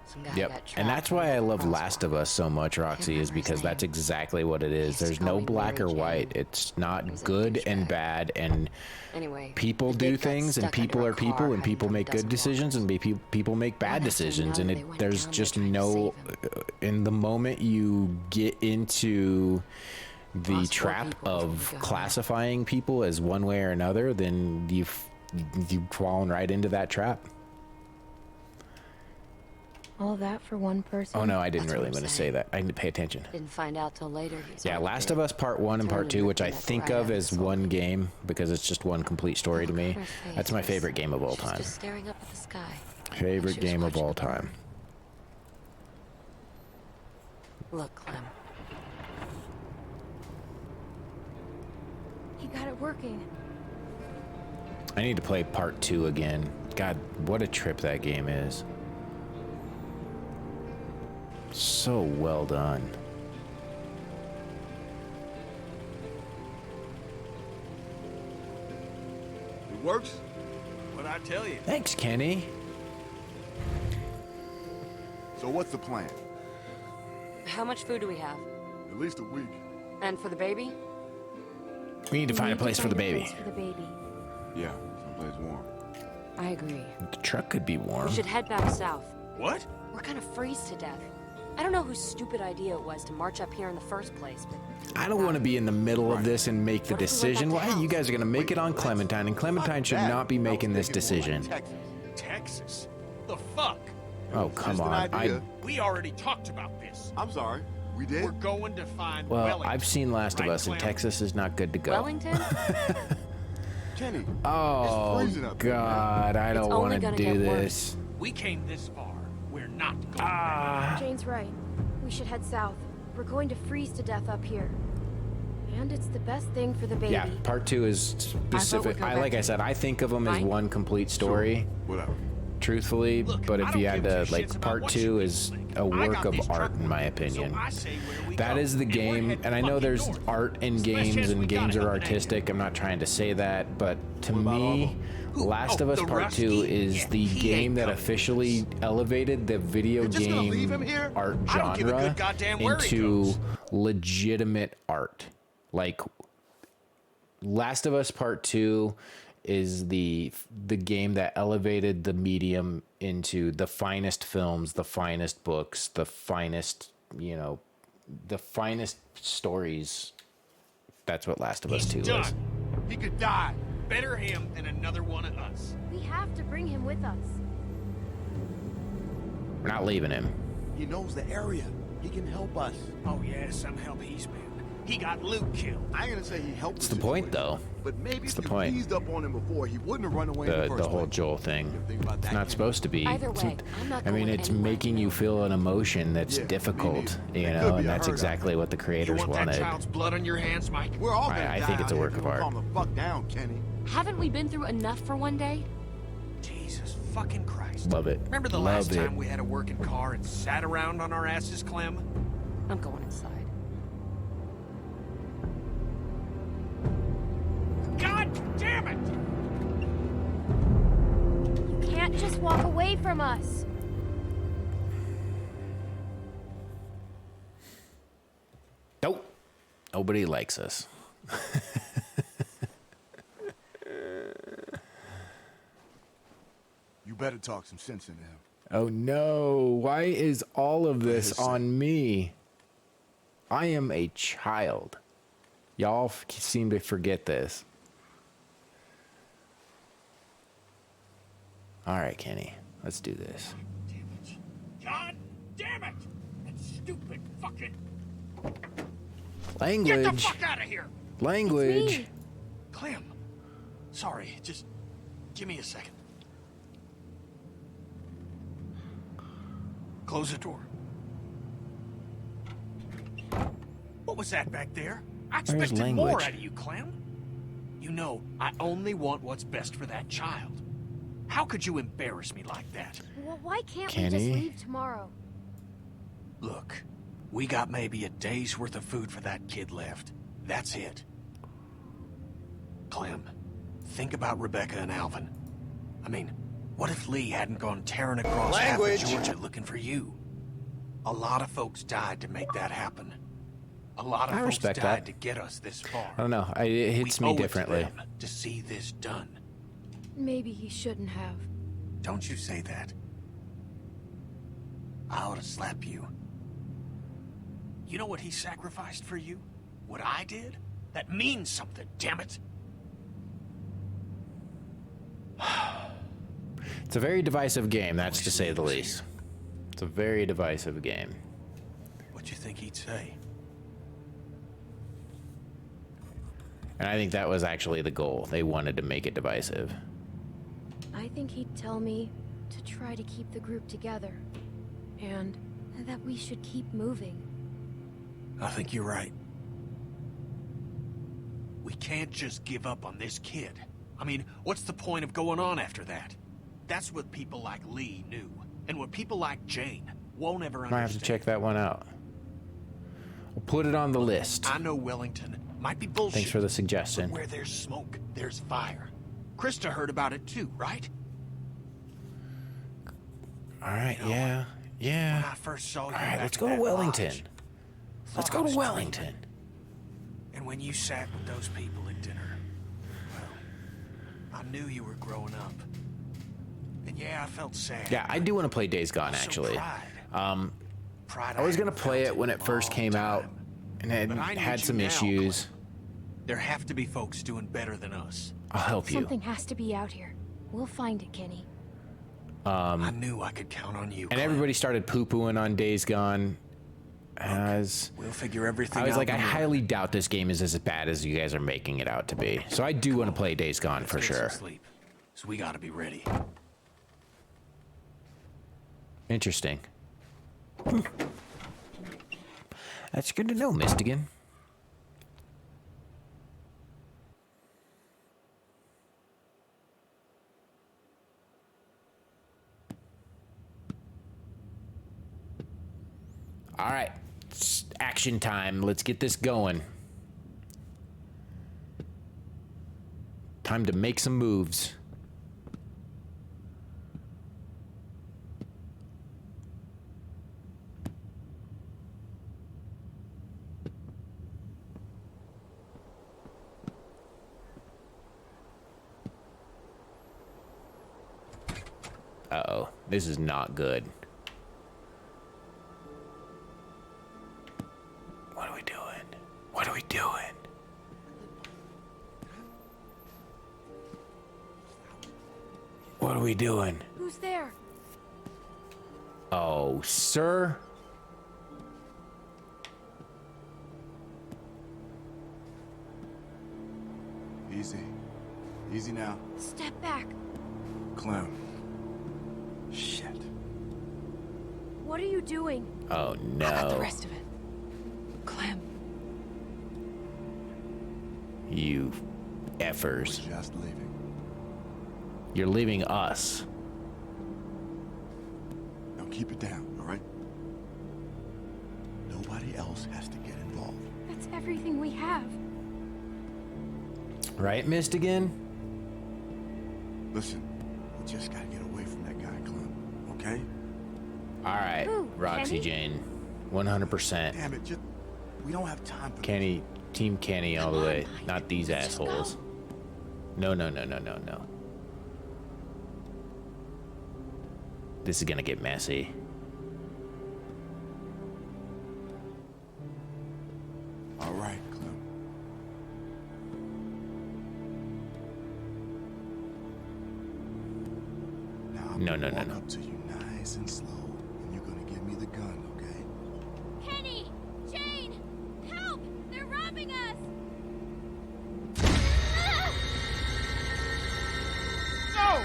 Some guy Yep. got trapped And that's why I love in a Last of Us so much, Roxy, is because that's exactly what it is. used to There's call no me black or Mary white. Jane. It's not He was a good and douchebag. bad, and Anyway, people the do dick got things, and stuck people under are a people, car and hiding people from make a good dozen decisions, and people make bad One after decisions, and another, they went there's down just there trying to no. save In the moment you get into the Lost 4 trap people before of we got there. classifying people as one way or another, then you've fallen right into that trap. All that for one person. Oh no, I didn't That's what really I'm want to say saying. that. I didn't pay attention. Didn't find out till later. He was Yeah, already Last dead. of Us Part 1 and Part Totally 2, which I ripped that think right of out of as his soul. one game because it's just one complete story to me. Her That's my face favorite game of all was time. Just staring up at the sky. Favorite She was game of watching all the burn. time. Look, Clem. He got it working. I need to play Part 2 again. God, what a trip that game is. So well done. It works? What'd I tell you? Thanks, Kenny. So what's the plan? How much food do we have? At least a week. And for the baby? We need to find a need to place for the find a baby. place for the baby. Yeah, someplace warm. I agree. The truck could be warm. We should head back south. What? We're gonna freeze to death. I don't know whose stupid idea it was to march up here in the first place, but... I don't want to be in the middle of this and make the What if we went decision. back to Why? You house? guys are going to make it on Clementine, and Clementine should Fuck not be that. I making was this thinking more decision. like Texas. Texas? The fuck? Oh, come Just an on. idea. We already talked about this. I'm sorry. We did? We're going to find Well, Wellington. I've seen Last of Right, Us, and Clem? Texas is not good to go. Wellington? Kenny. Oh, It's freezing up there, man. God, I don't only want to gonna do get worse. this. We came this far. We're not going Ah. Jane's right. We should head south. We're going to freeze to death up here. And it's the best thing for the baby. Yeah, Part 2 is specific. go I back like I to said, I think of them as Mike? one complete story, Whatever. truthfully. Look, But I if don't you had give to, two like, shits about Part what 2 you is think. a I work got of these art, truck in my marks, opinion. So I say where we That go, is the and we're game, heading and I know fucking there's north. art in It's the best games, chance and we got games at are helping artistic. I'm not trying to say that, but to What about all me, of them? Last of Us the Part 2 Rusty? is Yeah, the he game ain't that coming. officially elevated the video You're just gonna leave game him here? art I don't give a genre good goddamn where he into goes. legitimate art. Like, Last of Us Part 2 is the game that elevated the medium into the finest films, the finest books, the finest, the finest stories. That's what Last of Us 2 Done. is. He could die. Better him than another one of us. We have to bring him with us. We're not leaving him. He knows the area. He can help us. Oh yeah, some help he's been. He got Luke killed. I ain't gonna say he helped. It's the point, though. But maybe It's if the you point. eased up on him before, he wouldn't have run away in the first The whole place. Joel thing. You think about It's that, not Kenny? supposed to be. Either It's- way, I'm not I mean, going it's anywhere making you with feel an emotion that's Yeah, me difficult, neither. you It know, could be and a that's hurt exactly what the You creators want that wanted. child's blood on your hands, Mike? We're all gonna I die think it's a out work here of if you art. Calm the fuck down, Kenny. Haven't we been through enough for one day? Jesus fucking Christ. Love it. Remember the Love last it. time we had a working car and sat around on our asses, Clem? I'm going inside. God damn it! You can't just walk away from us. Nope. Nobody likes us. better talk some sense into him. Oh no, why is all of this on me? I am a child. Y'all seem to forget this. All right, Kenny, let's do this. Damn it. God damn it! That stupid fucking... Language. Get the fuck out of here! Language. Clem. Sorry, just give me a second. Close the door. What was that back there? I Where's expected more language? out of you, Clem. You know, I only want what's best for that child. How could you embarrass me like that? Well, why can't we Kenny? just leave tomorrow? Look, we got maybe a day's worth of food for that kid left. That's it. Clem, think about Rebecca and Alvin. I mean, what if Lee hadn't gone tearing across half of Georgia looking for you? A lot of folks died to make that happen. A lot of I folks respect died that. to get us this far. I don't know. It hits We me owe it to differently. them to see this done. Maybe he shouldn't have. Don't you say that. I ought to slap you. You know what he sacrificed for you? What I did? That means something, damn it! It's a very divisive game, that's to say the least. It's a very divisive game. What you think he'd say? And I think that was actually the goal. They wanted to make it divisive. I think he'd tell me to try to keep the group together. And that we should keep moving. I think you're right. We can't just give up on this kid. I mean, what's the point of going on after that? That's what people like Lee knew. And what people like Jane won't ever understand. Might have to check that one out. We'll put it on the list. I know Wellington might be bullshit. Thanks for the suggestion. But where there's smoke, there's fire. Krista heard about it too, right? All right, You know, yeah. When I first saw you All right, back let's in go to that Wellington. lodge, Let's thought go I to was Wellington. dreaming. And when you sat with those people at dinner, well, I knew you were growing up. And yeah, I felt sad. Yeah, I do want to play Days Gone, Also actually. pride. Pride I was going hadn't to play felt it when in it a first long came out, time. and it But I need had you some now, issues. Clem. There have to be folks doing better than us. I'll help you. Something has to be out here. We'll find it, Kenny. I knew I could count on you. And Clem. everybody started poo-pooing on Days Gone. As We'll figure everything I was out like, I tomorrow. highly doubt this game is as bad as you guys are making it out to be. So I do want to play Days Gone Let's for get some sure. sleep. So we gotta be ready. Interesting. That's good to know, Mistigan. All right, it's action time. Let's get this going. Time to make some moves. Uh-oh, this is not good. What are we doing? What are we doing? What are we doing? Who's there? Oh, sir. Easy. Easy now. Step back. Clem. Shit. What are you doing? Oh, How about the no. rest of it? Clem. You effers. We're just leaving. You're leaving us. Now keep it down, all right? Nobody else has to get involved. That's everything we have. Right, Mistigan? Listen, we just gotta get away from that guy, Clem, okay? All right, Who, Roxy Kenny? Jane. 100%. Damn it, just... We don't have time for Kenny, Team Kenny all the way. Not these Let's just assholes. go. No, no, no, no, no, no. This is gonna get messy. All right, Clem. Now I'm No, gonna no, no, walk no. up to you nice and slow, and you're gonna give me the gun, okay? Kenny! Jane! Help! They're robbing us! No!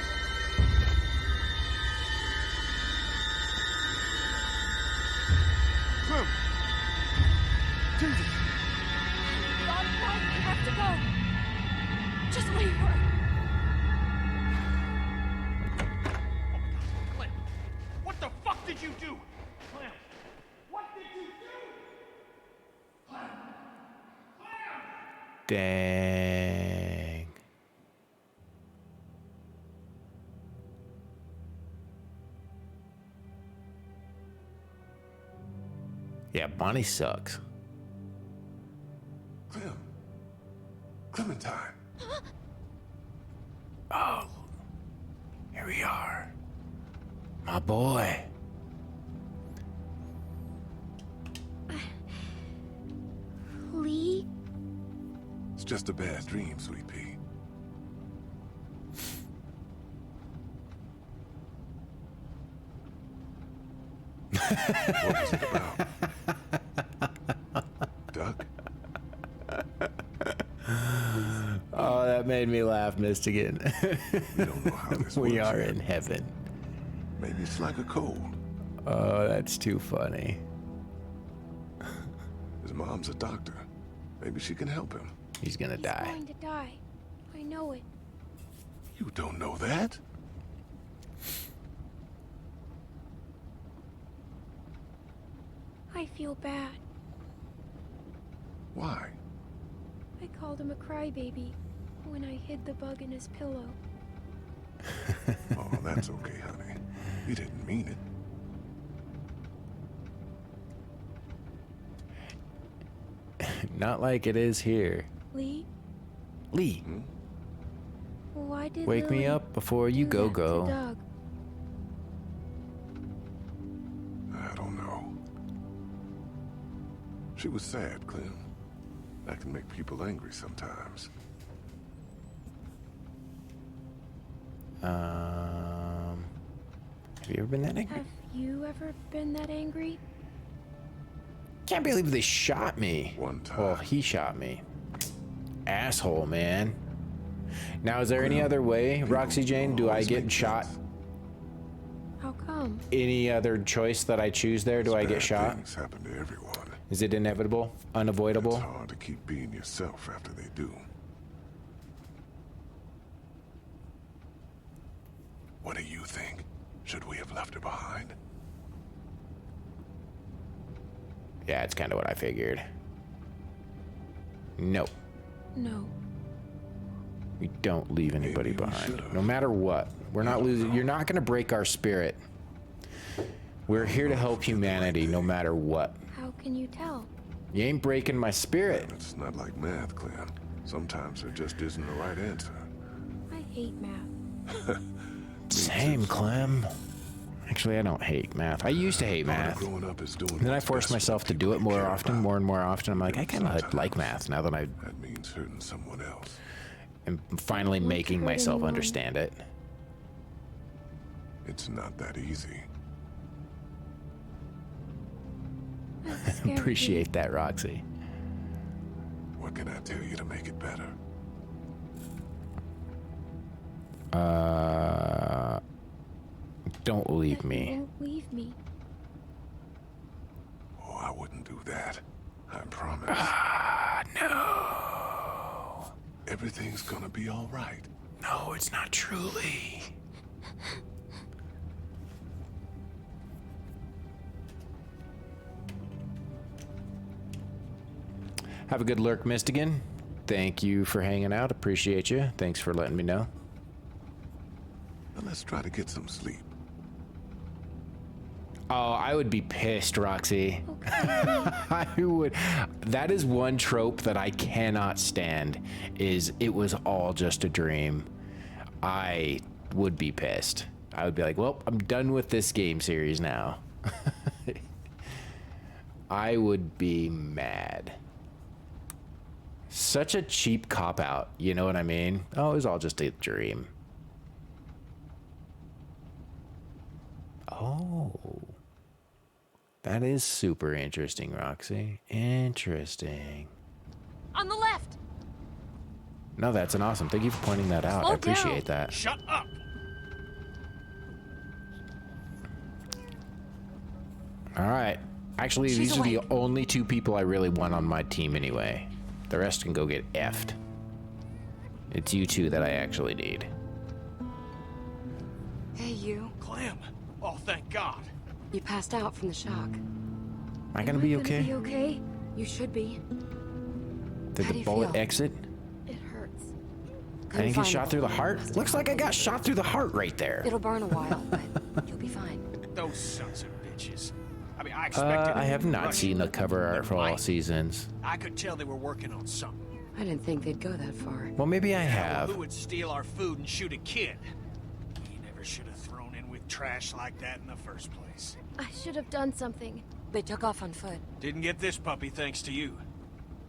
Clem! Jesus! Bob, Bob, we have to go! Just wait for it! Clem, what the fuck did you do? Clem, what did you do? Clem! Clem! Dang. Yeah, Bonnie sucks. Clem! Clementine! Oh, here we are. My boy. Lee? It's just a bad dream, Sweet Pea. What was it about? Duck? Oh, that made me laugh, Mistigan. We don't know how this We works are yet. in heaven. Maybe it's like a cold. Oh, that's too funny. His mom's a doctor. Maybe she can help him. He's gonna He's die. going to die. I know it. You don't know that? I feel bad. Why? I called him a crybaby when I hid the bug in his pillow. Oh, that's okay, honey. You didn't mean it. Not like it is here. Lee? Lee, Why did wake me Lily up before you do that to go. Doug? I don't know. She was sad, Clem. That can make people angry sometimes. Have you ever been that angry? Have you ever been that angry? Can't believe they shot me. One time. Well, he shot me. Asshole, man. Now, is there any other way, Roxy Jane? Do I Always get make shot? sense. How come? Any other choice that I choose there? Do I get Bad shot? Things happen to everyone. Is it inevitable? Unavoidable? It's hard to keep being yourself after they do. What do you think? Should we have left her behind? Yeah, it's kind of what I figured. No, No. we don't leave anybody Maybe we behind. should've. No matter what. We're not losing. You're not going to break our spirit. We're here to help humanity no matter what. How can you tell? You ain't breaking my spirit. It's not like math, Clem. Sometimes there just isn't the right answer. I hate math. Same, Clem. Actually, I don't hate math. I used to hate Part of math. growing up is doing Then I what's forced best for myself to people do it you more care often, about. more I'm like, I kind of like Sometimes math now that I That means hurting someone else. am finally want to making hurt myself anyone. understand it. It's not that easy. That scared me. Appreciate that, Roxy. What can I tell you to make it better? Don't leave That you me. won't leave me. Oh, I wouldn't do that. I promise. No. Everything's gonna be all right. No, it's not truly. Have a good lurk, Mistigan. Thank you for hanging out. Appreciate you. Thanks for letting me know. Now let's try to get some sleep. Oh, I would be pissed, Roxy. I would. That is one trope that I cannot stand. Is it was all just a dream. I would be pissed. I would be like, well, I'm done with this game series now. I would be mad. Such a cheap cop-out, you know what I mean? Oh, it was all just a dream. Oh. That is super interesting, Roxy. Interesting. On the left. No, that's an awesome. Thank you for pointing that out. I appreciate that. Shut up! All right. Actually, these are the only two people I really want on my team anyway. The rest can go get effed. It's you two that I actually need. Hey, you. Clem! Oh, thank God. You passed out from the shock. Am I gonna be okay? Be okay? You should be. Did How do the you bullet feel? exit? It hurts. I didn't get shot through the heart? Looks like I got shot through the heart right there. It'll burn a while, but you'll be fine. Those sons of bitches. I mean, I expected... I have not seen the cover art for all Right. seasons. I could tell they were working on something. I didn't think they'd go that far. Well, maybe I Well, have. who would steal our food and shoot a kid? You never should have thrown in with trash like that in the first place. I should have done something. They took off on foot. Didn't get this puppy thanks to you.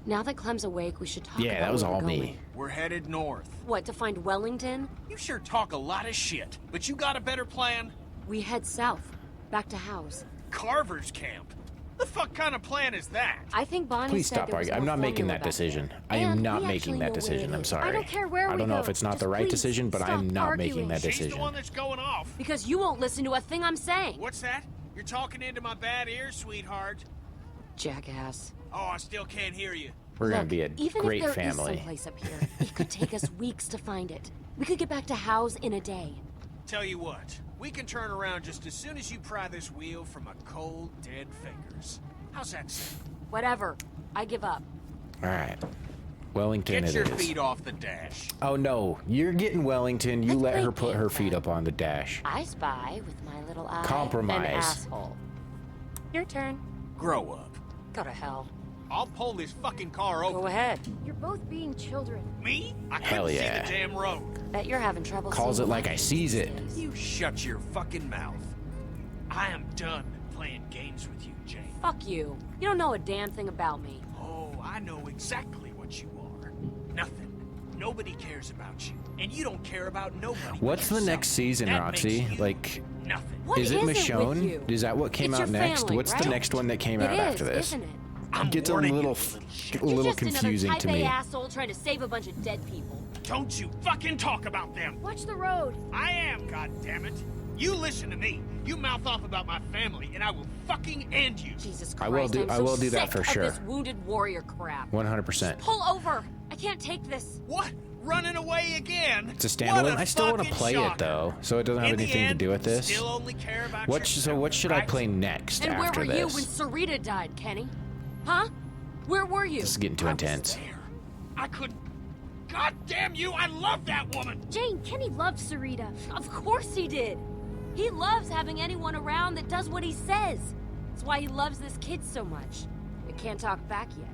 Now that Clem's awake, we should talk Yeah, about that was where all we're me. going. We're headed north. What, to find Wellington? You sure talk a lot of shit, but you got a better plan? We head south, back to House. Carver's camp? The fuck kind of plan is that? I think Bonnie Please said stop there was arguing. I'm more not making formula that back decision. there. I am And not we making actually that know where decision. it I'm is. sorry. I don't care where I we don't know go. if it's not the Just right please decision, but I'm stop not making arguing. that She's decision. the one that's going off. Because you won't listen to a thing I'm saying. What's that? You're talking into my bad ears, sweetheart. Jackass. Oh, I still can't hear you. We're gonna Look, be a even great if there family. is someplace up here, it could take us weeks to find it. We could get back to House in a day. Tell you what, we can turn around just as soon as you pry this wheel from my cold, dead fingers. How's that sound? Whatever. I give up. All right. Wellington Get it your is. feet off the dash. Oh no, you're getting Wellington. You let her put her feet up on the dash. I spy with my little eye. Compromise. An asshole. Your turn. Grow up. Go to hell. I'll pull this fucking car over. Go ahead. You're both being children. Me? I Hell couldn't yeah. see the damn road. Bet you're having trouble Calls seeing it like I light sees it. these days. You shut your fucking mouth. I am done playing games with you, Jane. Fuck you. You don't know a damn thing about me. Oh, I know exactly what you are. Nothing. Nobody cares about you. And you don't care about nobody. but What's the yourself. next season, That Roxy? makes you Like, nothing. What is it with Michonne? you? Is that what came It's out your next? family, What's the right? next one that came It out is, after this? isn't it? I'm Gets a warning you, little, little shit. a little You're just confusing another to type A me. asshole trying to save a bunch of dead people. Don't you fucking talk about them. Watch the road. I am, goddammit. You listen to me. You mouth off about my family, and I will fucking end you. Jesus Christ, I will do- I'm I so will do that sick for of sure. This wounded warrior crap. 100%. Pull over. I can't take this. What? Running away again? It's a What standalone. I still want to fucking play shocker. it though, so it doesn't have In the anything to end, do with this. Still only care about So yourself, what should I right? play next And where after were this? you when Sarita died, Kenny? Huh? Where were you? This is getting too I was intense. there. I couldn't. God damn you! I love that woman. Jane, Kenny loved Sarita. Of course he did. He loves having anyone around that does what he says. That's why he loves this kid so much. We can't talk back yet.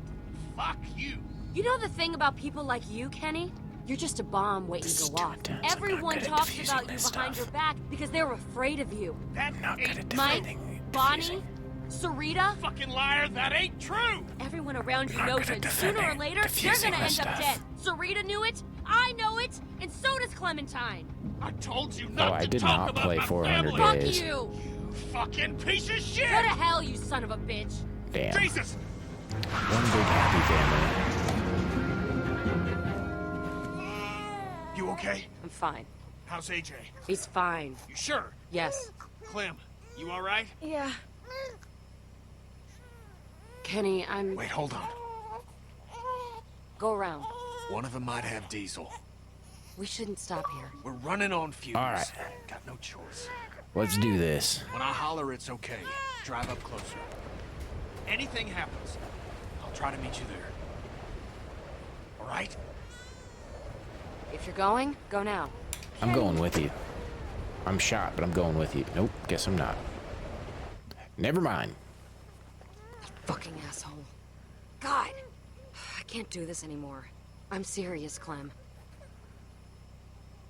Fuck you. You know the thing about people like you, Kenny? You're just a bomb waiting This to is go too off. intense. I'm not Everyone good at talks diffusing about you this behind stuff. your back because they're afraid of you. That Not good ain't at Mike, defending. Bonnie, diffusing. Sarita, fucking liar. That ain't true. everyone around you Not knows good at it. Sooner or defending, later, they're diffusing gonna this end up stuff. dead. Sarita knew it, I know it, and so does Clementine. I told you not I to did talk not about play my 400 family. days. Fuck you! You fucking piece of shit. Go to hell, you son of a bitch! Damn. Jesus. One big happy You okay? I'm fine. How's AJ? He's fine. You sure? Yes. Clem, you all right? Yeah. Kenny, I'm... Wait, hold on. Go around. One of them might have diesel. We shouldn't stop here. We're running on fumes. All right. Got no choice. family. Let's do this. When I holler it's okay, drive up closer. Anything happens, I'll try to meet you there. All right? If you're going, go now. I'm going with you. I'm shot, but I'm going with you. Nope, guess I'm not. Never mind. Fucking asshole. God! I can't do this anymore. I'm serious, Clem.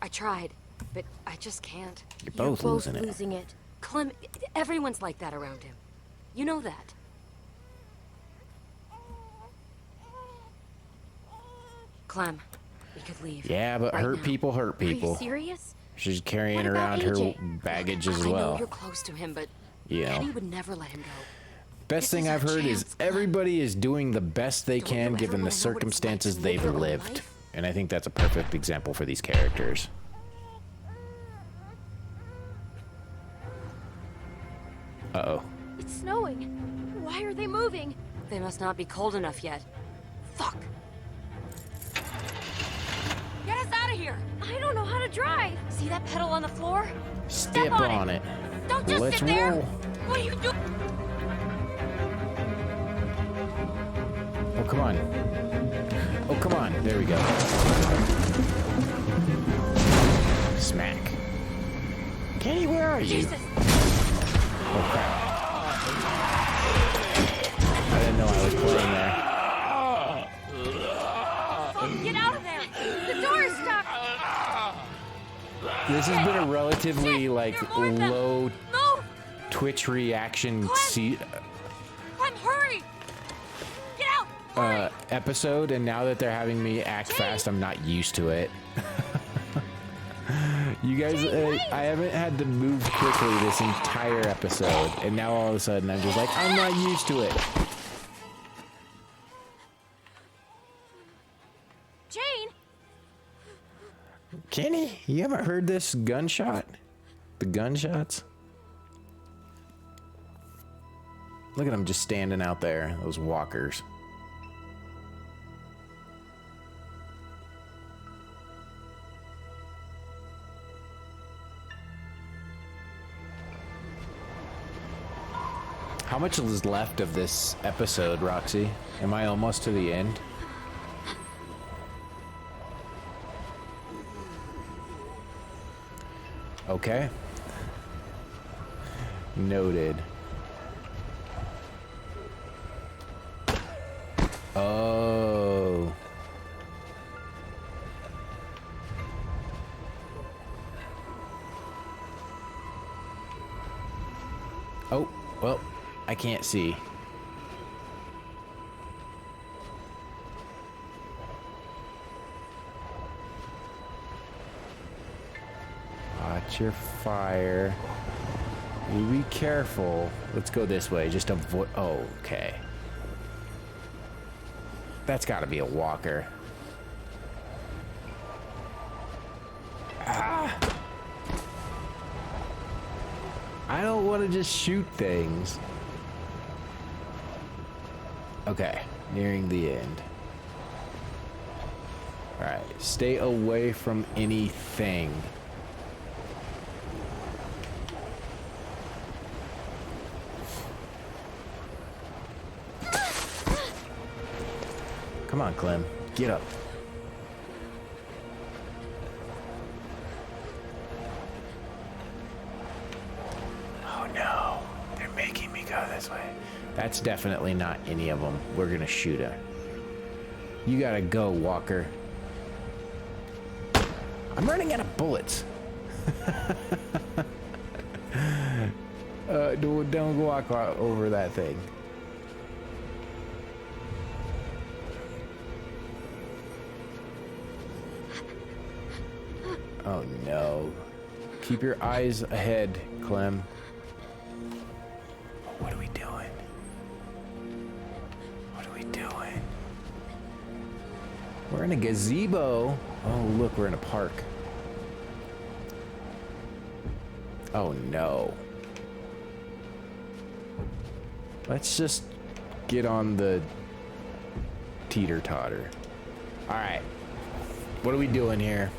I tried. but I just can't. You're both losing it. losing it. Clem, everyone's like that around him. You know that. Clem, we could leave. Yeah, but right hurt now. people hurt Are you people. serious? She's carrying What about around her AJ? baggage as I know well. you're close to him, but You know. Kenny would never let him go. Best This thing is I've our heard is chance, Clem. everybody is doing the best they Don't you can ever given the wanna know what it's like to circumstances live they've your own lived. life? And I think that's a perfect example for these characters. Uh-oh. It's snowing. Why are they moving? They must not be cold enough yet. Fuck. Get us out of here! I don't know how to drive. See that pedal on the floor? Step on on it. Don't just Let's sit there! roll. What are you doing? Oh, come on. Oh, come on. There we go. Smack. Kenny, where are you? Jesus! Oh, crap. I didn't know I was playing there. Fuck, get out of there! The door is stuck! This has been a relatively, like, There are more of them. low Move! Twitch reaction Clem, hurry! Get out! Hurry! episode, and now that they're having me act fast, I'm not used to it. You guys, I haven't had to move quickly this entire episode, and now all of a sudden I'm just like, I'm not used to it. Jane! Kenny, you haven't heard this gunshot? The gunshots? Look at them just standing out there, those walkers. How much is left of this episode, Roxy? Am I almost to the end? Okay. Noted. Oh. Oh, well, I can't see. Watch your fire. You be careful. Let's go this way. Just avoid. Oh, okay. That's got to be a walker. Ah! I don't want to just shoot things. Okay, nearing the end. Alright, stay away from anything. Come on, Clem. Get up. Oh no, they're making me go this way. That's definitely not any of them. We're gonna shoot her. You gotta go, Walker. I'm running out of bullets. Don't walk over that thing. Oh no. Keep your eyes ahead, Clem. What are we doing? What are we doing? We're in a gazebo. Oh, look, we're in a park. Oh no. Let's just get on the teeter-totter. All right. What are we doing here?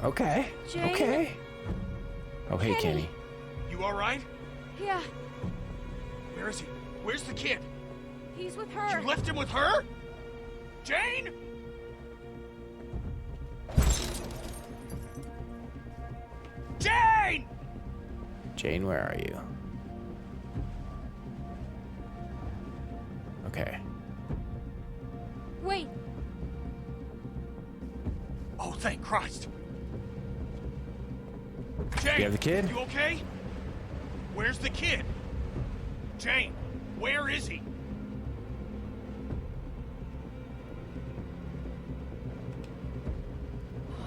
Okay. Jane? Okay. Oh, hey, Kenny. You all right? Yeah, Where is he? Where's the kid? he's with her. You left him with her? Jane? Jane! Jane, where are you? Okay. Wait. Oh, thank Christ. Jane, You have the kid? you okay? Where's the kid? Jane, where is he?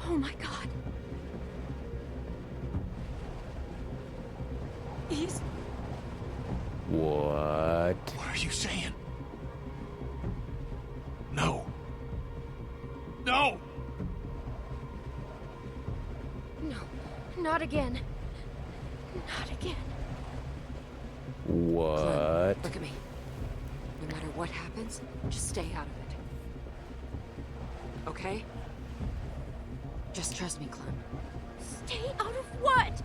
Oh my God. He's... What? What are you saying? No. No! No, not again. Not again. What? Look at me. No matter what happens, just stay out of it. Okay? Just trust me, Clem. Stay out of what?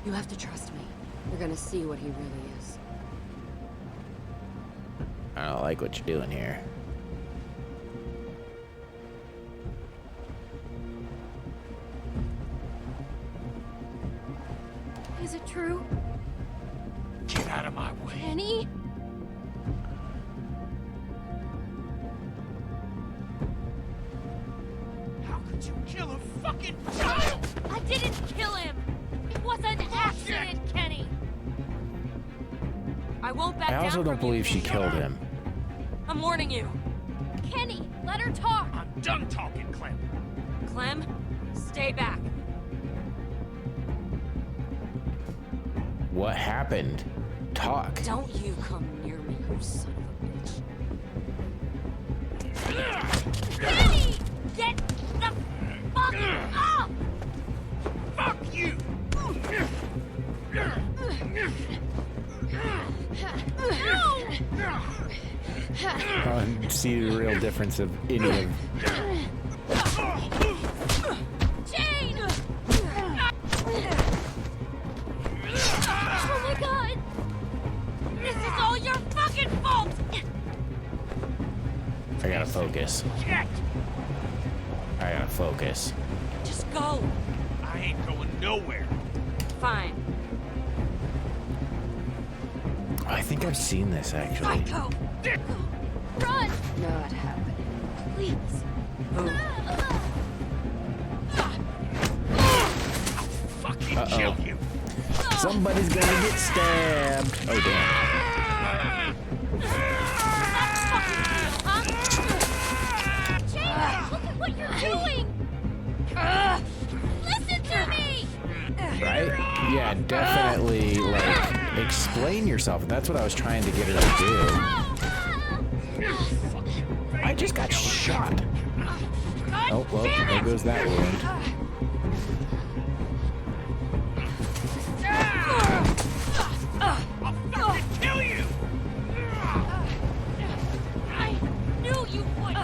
You have to trust me. You're gonna see what he really is. I don't like what you're doing here. Is it true? Get out of my way. Kenny? How could you kill a fucking child? I didn't kill him! It was an accident, Kenny! I won't back I down also don't from you. believe she killed him. I'm warning you. Kenny, let her talk! I'm done talking, Clem. Clem, stay back. What happened? Talk. Don't you come near me, you son of a bitch. Kenny! Get the fuck off! Fuck you! See the real difference of any of. Jane! Oh my God! This is all your fucking fault! I gotta focus. Shit! I gotta focus. Just go. I ain't going nowhere. Fine. I think I've seen this actually. Psycho. Run! Not happening. Please. Fucking Uh-oh. kill you. Somebody's gonna get stabbed. Oh damn. Jane, look at what you're doing! Listen to me! Right? Yeah, definitely. Like, explain yourself. That's what I was trying to get her to do. I just got shot. Oh well, there goes that wound. I'll fucking kill you! I knew you would!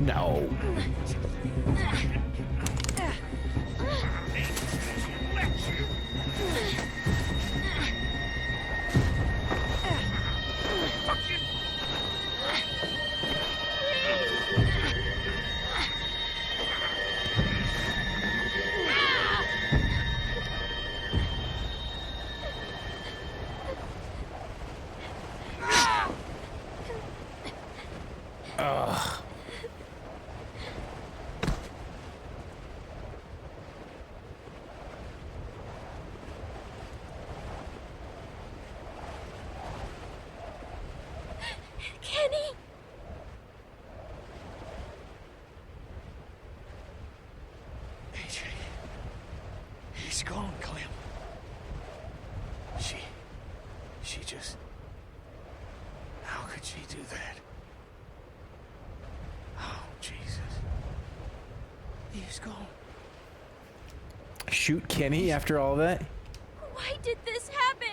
No. Ugh. Kenny! AJ. He's gone, Clem. She just... How could she do that? Oh, Jesus. He's gone. Shoot Kenny after all that? Why did this happen?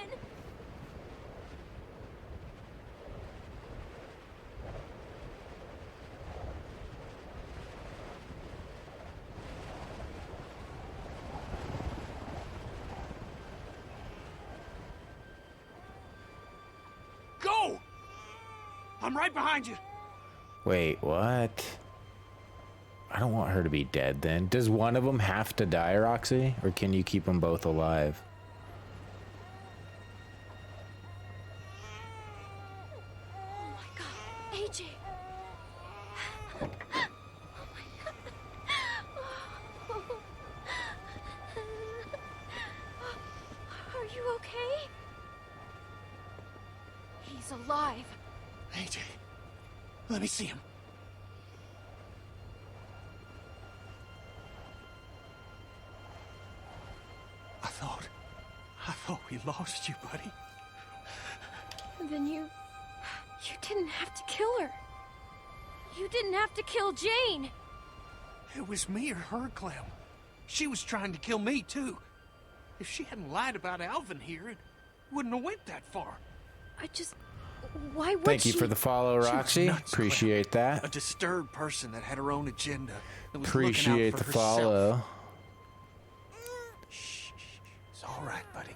Go! I'm right behind you. Wait, what? I don't want her to be dead then. Does one of them have to die, Roxy? Or can you keep them both alive? Oh my god, AJ! Oh my god. Are you okay? He's alive. AJ, let me see him. I thought we lost you, buddy. Then you didn't have to kill her. You didn't have to kill Jane. It was me or her, Clem. She was trying to kill me, too. If she hadn't lied about Alvin here, it wouldn't have went that far. Why would Thank you for the follow, Roxy. Nuts, Appreciate Clem. that. A disturbed person that had her own agenda. That was Appreciate looking out the for herself. follow. Shh. It's all right, buddy.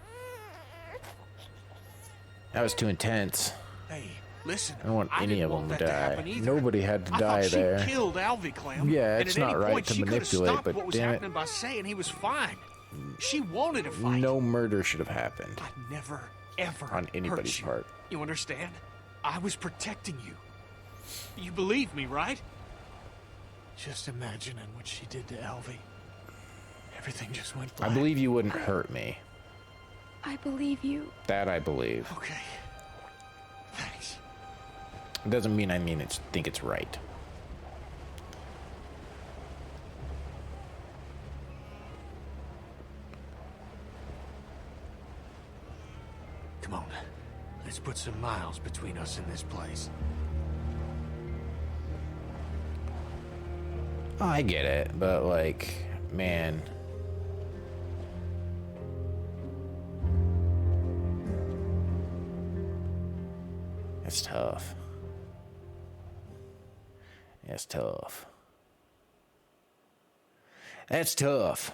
That was too intense. Hey, listen. I don't want any didn't of want them to that happen die. either. Nobody had to I die thought there. She killed Alvy, Clem. Yeah, and it's at not any right point, to she could have manipulate, stopped but what was damn it. happening by saying he was fine. She wanted to fight. No murder should have happened I never, ever on anybody's hurt you. part. You understand? I was protecting you. You believe me, right? Just imagining what she did to Alvy. Everything just went black. I believe you wouldn't hurt me. I believe you. That I believe. Okay. Thanks. It doesn't mean think it's right. Come on. Let's put some miles between us and this place. Oh, I get it, but like, man. It's tough. It's tough. That's tough.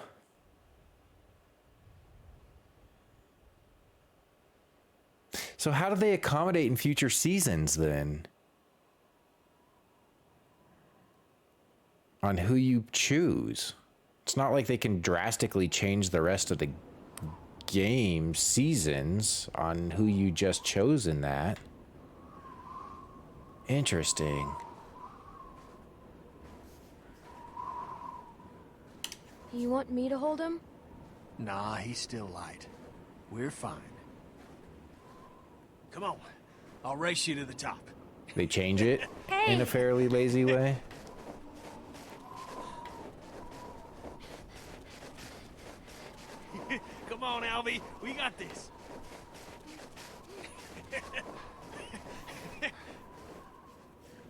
So how do they accommodate in future seasons then? On who you choose. It's not like they can drastically change the rest of the game seasons on who you just chose in that. Interesting. You want me to hold him? Nah, he's still light. We're fine. Come on. I'll race you to the top. They change it in a fairly lazy way. Come on, Alvy. We got this.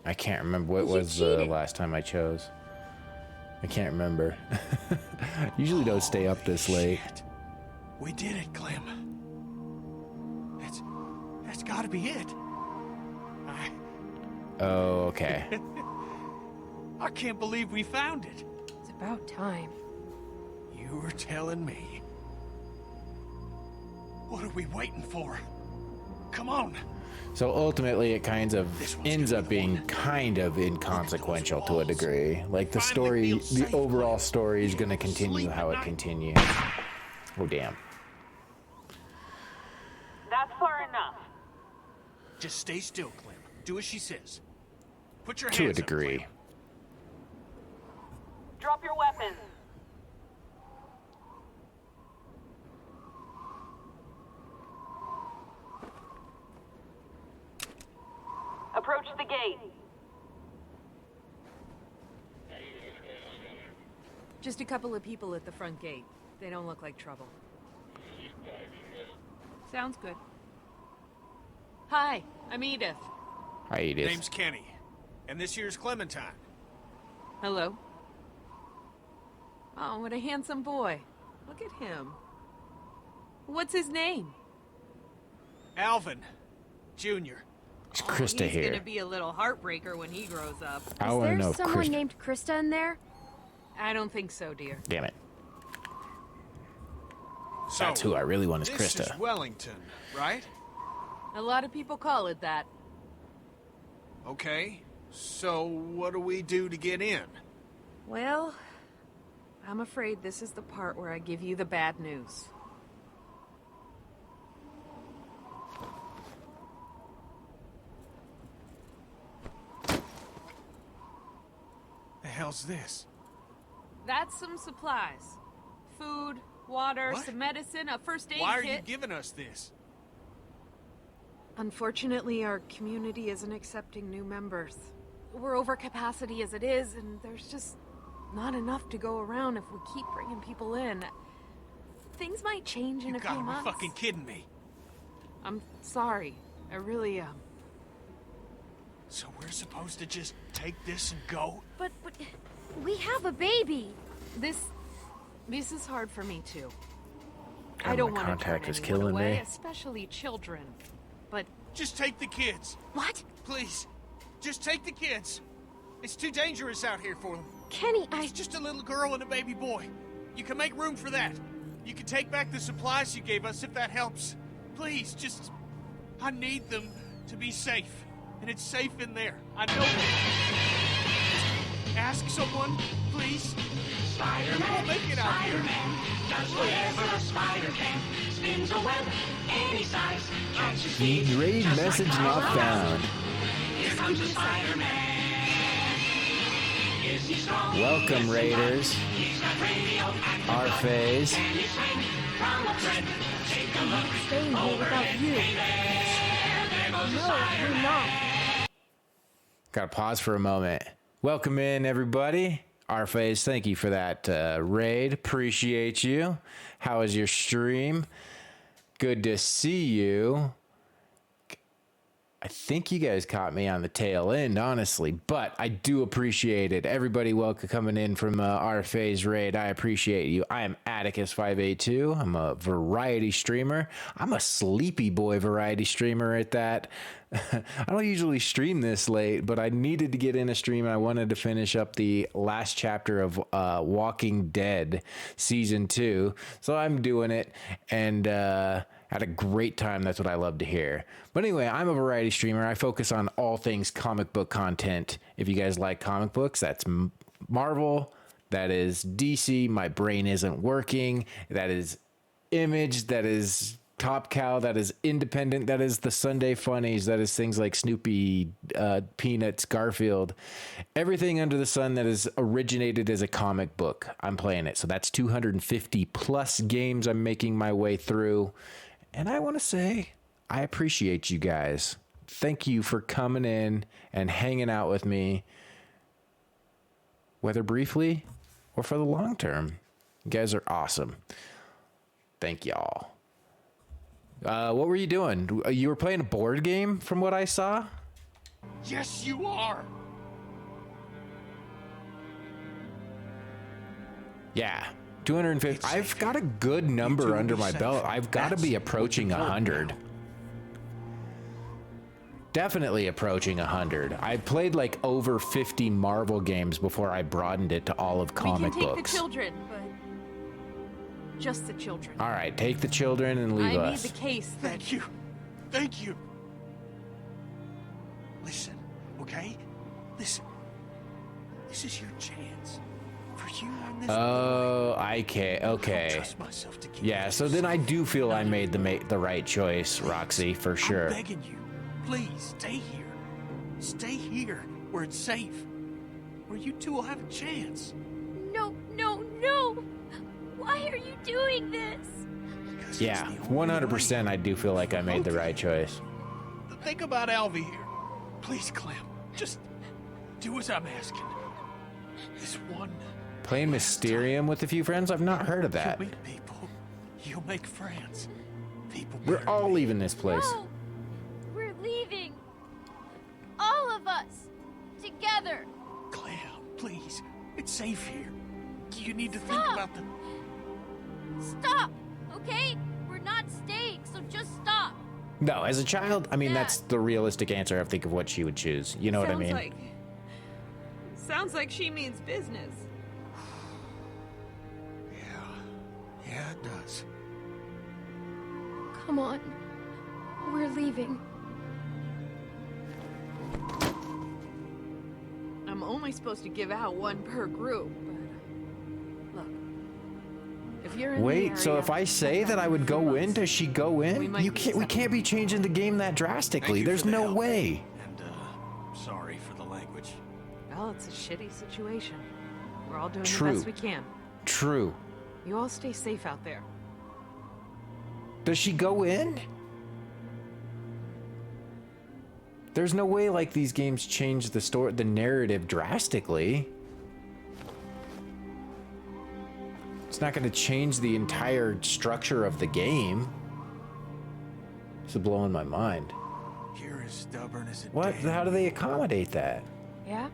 I can't remember what was the last time I chose. I can't remember. Usually don't stay up this late. Shit. We did it, Clem. That's gotta be it. Oh, okay. I can't believe we found it. It's about time. You were telling me. What are we waiting for? Come on. So ultimately, it kind of ends up being kind of inconsequential to a degree. Like the story, the overall story is going to continue how it continues. Oh, damn. That's far enough. Just stay still, Clem. Do as she says. Put your To a hands up, degree. Clem. Drop your weapons. Approach the gate. Just a couple of people at the front gate. They don't look like trouble. Sounds good. Hi, I'm Edith. Hi, Edith. Name's Kenny. And this year's Clementine. Hello. Oh, what a handsome boy. Look at him. What's his name? Alvin. Junior. It's Krista He's here. gonna be a little heartbreaker when he grows up. I Is want to there know if someone Krista. named Krista in there? I don't think so, dear. Damn it. So, That's who I really want is this Krista. is Wellington, right? A lot of people call it that. Okay. So, what do we do to get in? Well, I'm afraid this is the part where I give you the bad news. The hell's this? That's some supplies. Food, water, What? some medicine, a first aid Why are kit. you giving us this? Unfortunately, our community isn't accepting new members. We're over capacity as it is, and there's just not enough to go around if we keep bringing people in. Things might change in You a few gotta be months. fucking kidding me. I'm sorry. I really am. So we're supposed to just take this and go? But we have a baby. This is hard for me too. God, I don't my want to contact turn is anyone killing away, me. especially children. But Just take the kids. What? Please. Just take the kids. It's too dangerous out here for them. Kenny, It's just a little girl and a baby boy. You can make room for that. You can take back the supplies you gave us if that helps. Please, just... I need them to be safe. And it's safe in there. I know it. Ask someone, please. Spider-Man, We'll make it out here. Spider-Man does whatever a spider can. Spins a web any size. Catches thieves. Raid just message like not Miles found. Here comes the Spider-Man. Is he strong? Welcome, Raiders. He's got radio and Our phase. can he swing from a thread? Take a look. staying here without you. There goes the No, Spider-Man. you're not. Gotta pause for a moment. Welcome in, everybody. Our phase, thank you for that raid. Appreciate you. How was your stream? Good to see you. I think you guys caught me on the tail end, honestly, but I do appreciate it. Everybody, welcome coming in from our phase raid. I appreciate you. I am Atticus582. I'm a variety streamer. I'm a sleepy boy variety streamer at that. I don't usually stream this late, but I needed to get in a stream. I wanted to finish up the last chapter of Walking Dead Season 2. So I'm doing it, and had a great time. That's what I love to hear. But anyway, I'm a variety streamer. I focus on all things comic book content. If you guys like comic books, that's Marvel, that is DC, My Brain Isn't Working, that is Image, that is Top Cow, that is Independent, that is the Sunday Funnies, that is things like Snoopy, Peanuts, Garfield, everything under the sun that is originated as a comic book, I'm playing it. So that's 250 plus games I'm making my way through. And I want to say, I appreciate you guys. Thank you for coming in and hanging out with me, whether briefly or for the long term. You guys are awesome. Thank y'all. What were you doing? You were playing a board game from what I saw? Yes, you are. Yeah. 250. I've got a good number under my belt. I've got to be approaching 100. Definitely approaching 100. I played like over 50 Marvel games before I broadened it to all of comic we can take books. the children, but just the children. All right, take the children and leave I us. need the case. Thank you. Thank you. Listen, okay? Listen. This is your chance. For you and this Oh, okay. I Okay. trust myself to keep Yeah, so then I do feel I made the right choice, Roxy, for sure. I'm begging you. Please, stay here. Stay here, where it's safe. Where you two will have a chance. No, no, no! Why are you doing this? Because Yeah, it's the only 100% I do feel like I made the right choice. way. Think about Alvy here. Please, Clem. Just do as I'm asking. This one. Playing Mysterium with a few friends? I've not heard of that. You'll meet people. You'll make friends. People. We're all leaving this place. No! We're leaving! All of us! Together! Clem, please. It's safe here. You need to think Stop. about the... Stop! Okay? We're not staying, so just stop! No, as a child, I mean, Yeah. that's the realistic answer I think of what she would choose. You know what I mean? Sounds like she means business. Yeah, it does. Come on. We're leaving. I'm only supposed to give out one per group, but look, if you're in the Wait, area, so if I say that I would go in, does she go in? We can't be changing the game that drastically. There's no way. And, sorry for the language. Well, it's a shitty situation. We're all doing the True. best we can. True. You all stay safe out there. Does she go in? There's no way like these games change the narrative drastically. It's not going to change the entire structure of the game. It's blowing my mind. You're as stubborn as a What? How do they accommodate that? Yeah?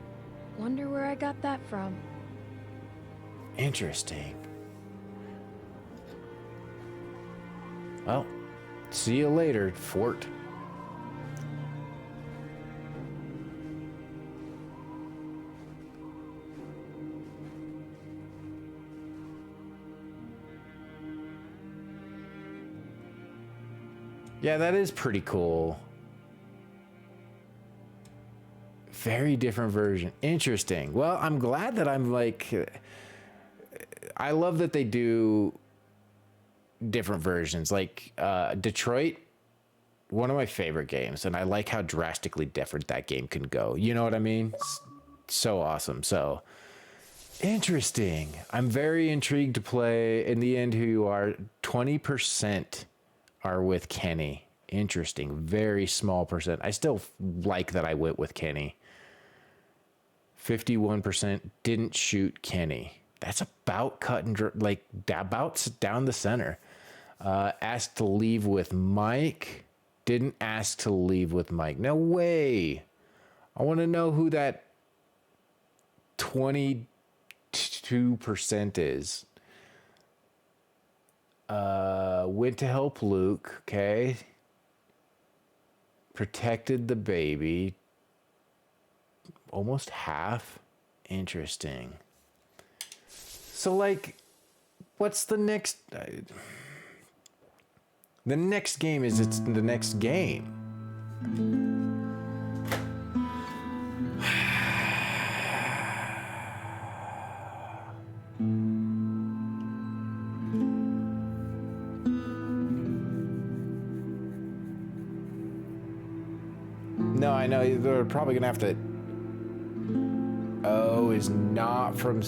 Wonder where I got that from. Interesting. Well, see you later, Fort. Yeah, that is pretty cool. Very different version. Interesting. Well, I'm glad that I'm like... I love that they do different versions. Like, Detroit, one of my favorite games, and I like how drastically different that game can go. You know what I mean? So awesome. So, interesting. I'm very intrigued to play, in the end, who you are. 20% are with Kenny. Interesting. Very small percent. I still like that I went with Kenny. 51% didn't shoot Kenny. That's about cut and like about down the center. Asked to leave with Mike. Didn't ask to leave with Mike. No way. I want to know who that 22% is. Went to help Luke. Okay. Protected the baby. Almost half. Interesting. So, like, what's the next... the next game is it's the next game. No, I know they're probably gonna have to... Oh, is not from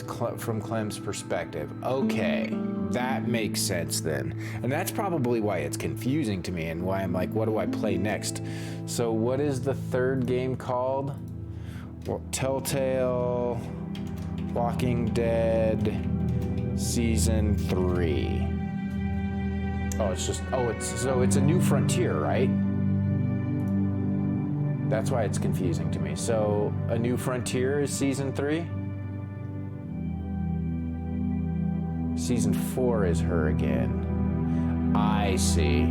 Clem's perspective. Okay, that makes sense then. And that's probably why it's confusing to me and why I'm like, what do I play next? So what is the third game called? Well, Telltale Walking Dead Season 3. Oh, it's a New Frontier, right? That's why it's confusing to me. So, A New Frontier is Season 3? Season 4 is her again. I see.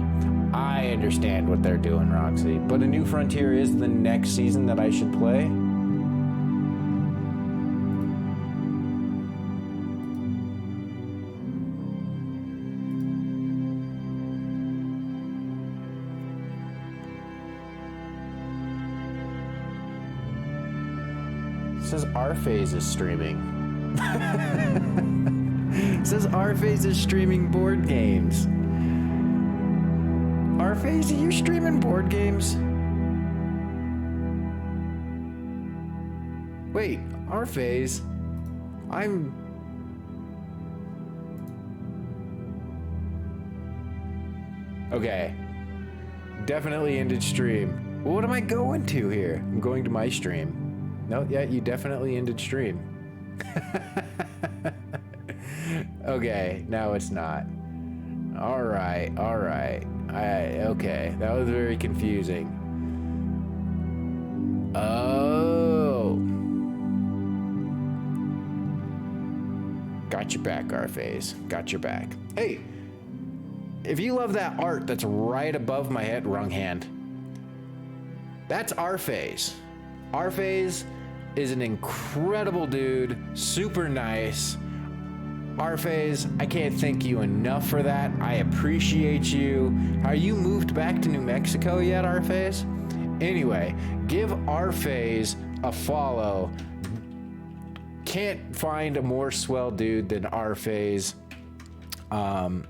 I understand what they're doing, Roxy. But A New Frontier is the next season that I should play? It says R-Phase is streaming. It says R-Phase is streaming board games. R-Phase, are you streaming board games? Wait, R-Phase? Okay. Definitely ended stream. Well, what am I going to here? I'm going to my stream. No, yeah, you definitely ended stream. Okay, no, it's not. All right. Okay, that was very confusing. Oh. Got your back, R-Phase. Got your back. Hey, if you love that art that's right above my head, wrong hand. That's R-Phase. R-Phase is an incredible dude, super nice. R-Phase, I can't thank you enough for that. I appreciate you. Are you moved back to New Mexico yet, R-Phase? Anyway, give R-Phase a follow. can't find a more swell dude than R-Phase. Thank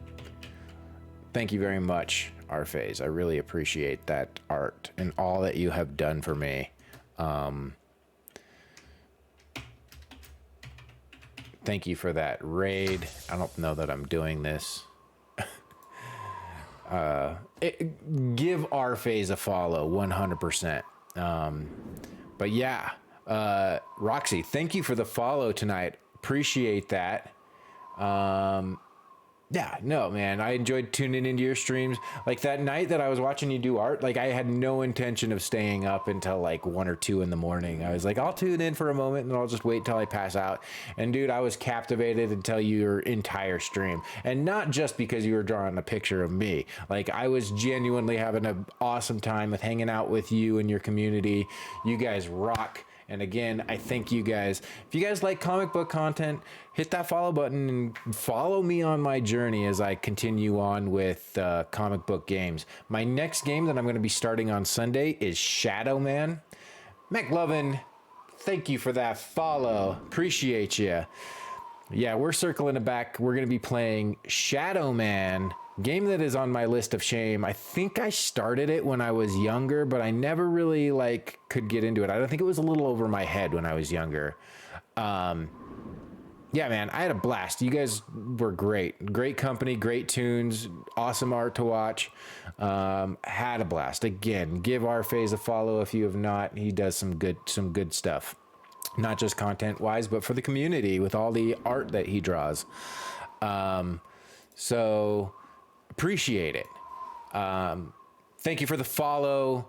you very much, R-Phase. I really appreciate that art and all that you have done for me. Thank you for that raid. I don't know that I'm doing this. Give R-Phase a follow, 100%. But yeah, Roxy, thank you for the follow tonight. Appreciate that. Yeah, no, man, I enjoyed tuning into your streams. Like that night that I was watching you do art, like I had no intention of staying up until like 1 or 2 in the morning. I was like, I'll tune in for a moment and I'll just wait till I pass out. And dude, I was captivated until your entire stream. And not just because you were drawing a picture of me. Like I was genuinely having an awesome time with hanging out with you and your community. You guys rock. And again, I thank you guys. If you guys like comic book content, hit that follow button and follow me on my journey as I continue on with comic book games. My next game that I'm going to be starting on Sunday is Shadow Man. McLovin, thank you for that follow. Appreciate you. Yeah, we're circling it back. We're going to be playing Shadow Man. Game that is on my list of shame. I think I started it when I was younger, but I never really like could get into it. I don't think it was a little over my head when I was younger. Yeah, man, I had a blast. You guys were great. Great company, great tunes, awesome art to watch. Had a blast. Again, give R-Phase a follow if you have not. He does some good stuff. Not just content-wise, but for the community with all the art that he draws. So appreciate it. Thank you for the follow,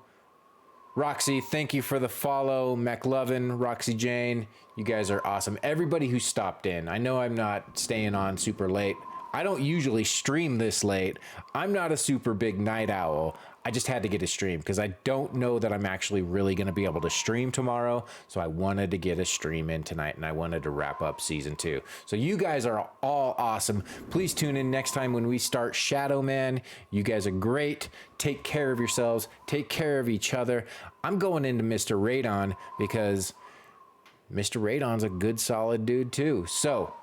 Roxy. Thank you for the follow, McLovin, Roxy Jane. You guys are awesome. Everybody who stopped in. I know I'm not staying on super late. I don't usually stream this late. I'm not a super big night owl. I just had to get a stream because I don't know that I'm actually really going to be able to stream tomorrow. So I wanted to get a stream in tonight and I wanted to wrap up season 2. So you guys are all awesome. Please tune in next time when we start Shadow Man. You guys are great. Take care of yourselves. Take care of each other. I'm going into Mr. Radon because Mr. Radon's a good solid dude too. So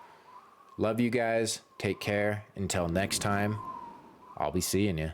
love you guys. Take care. Until next time, I'll be seeing you.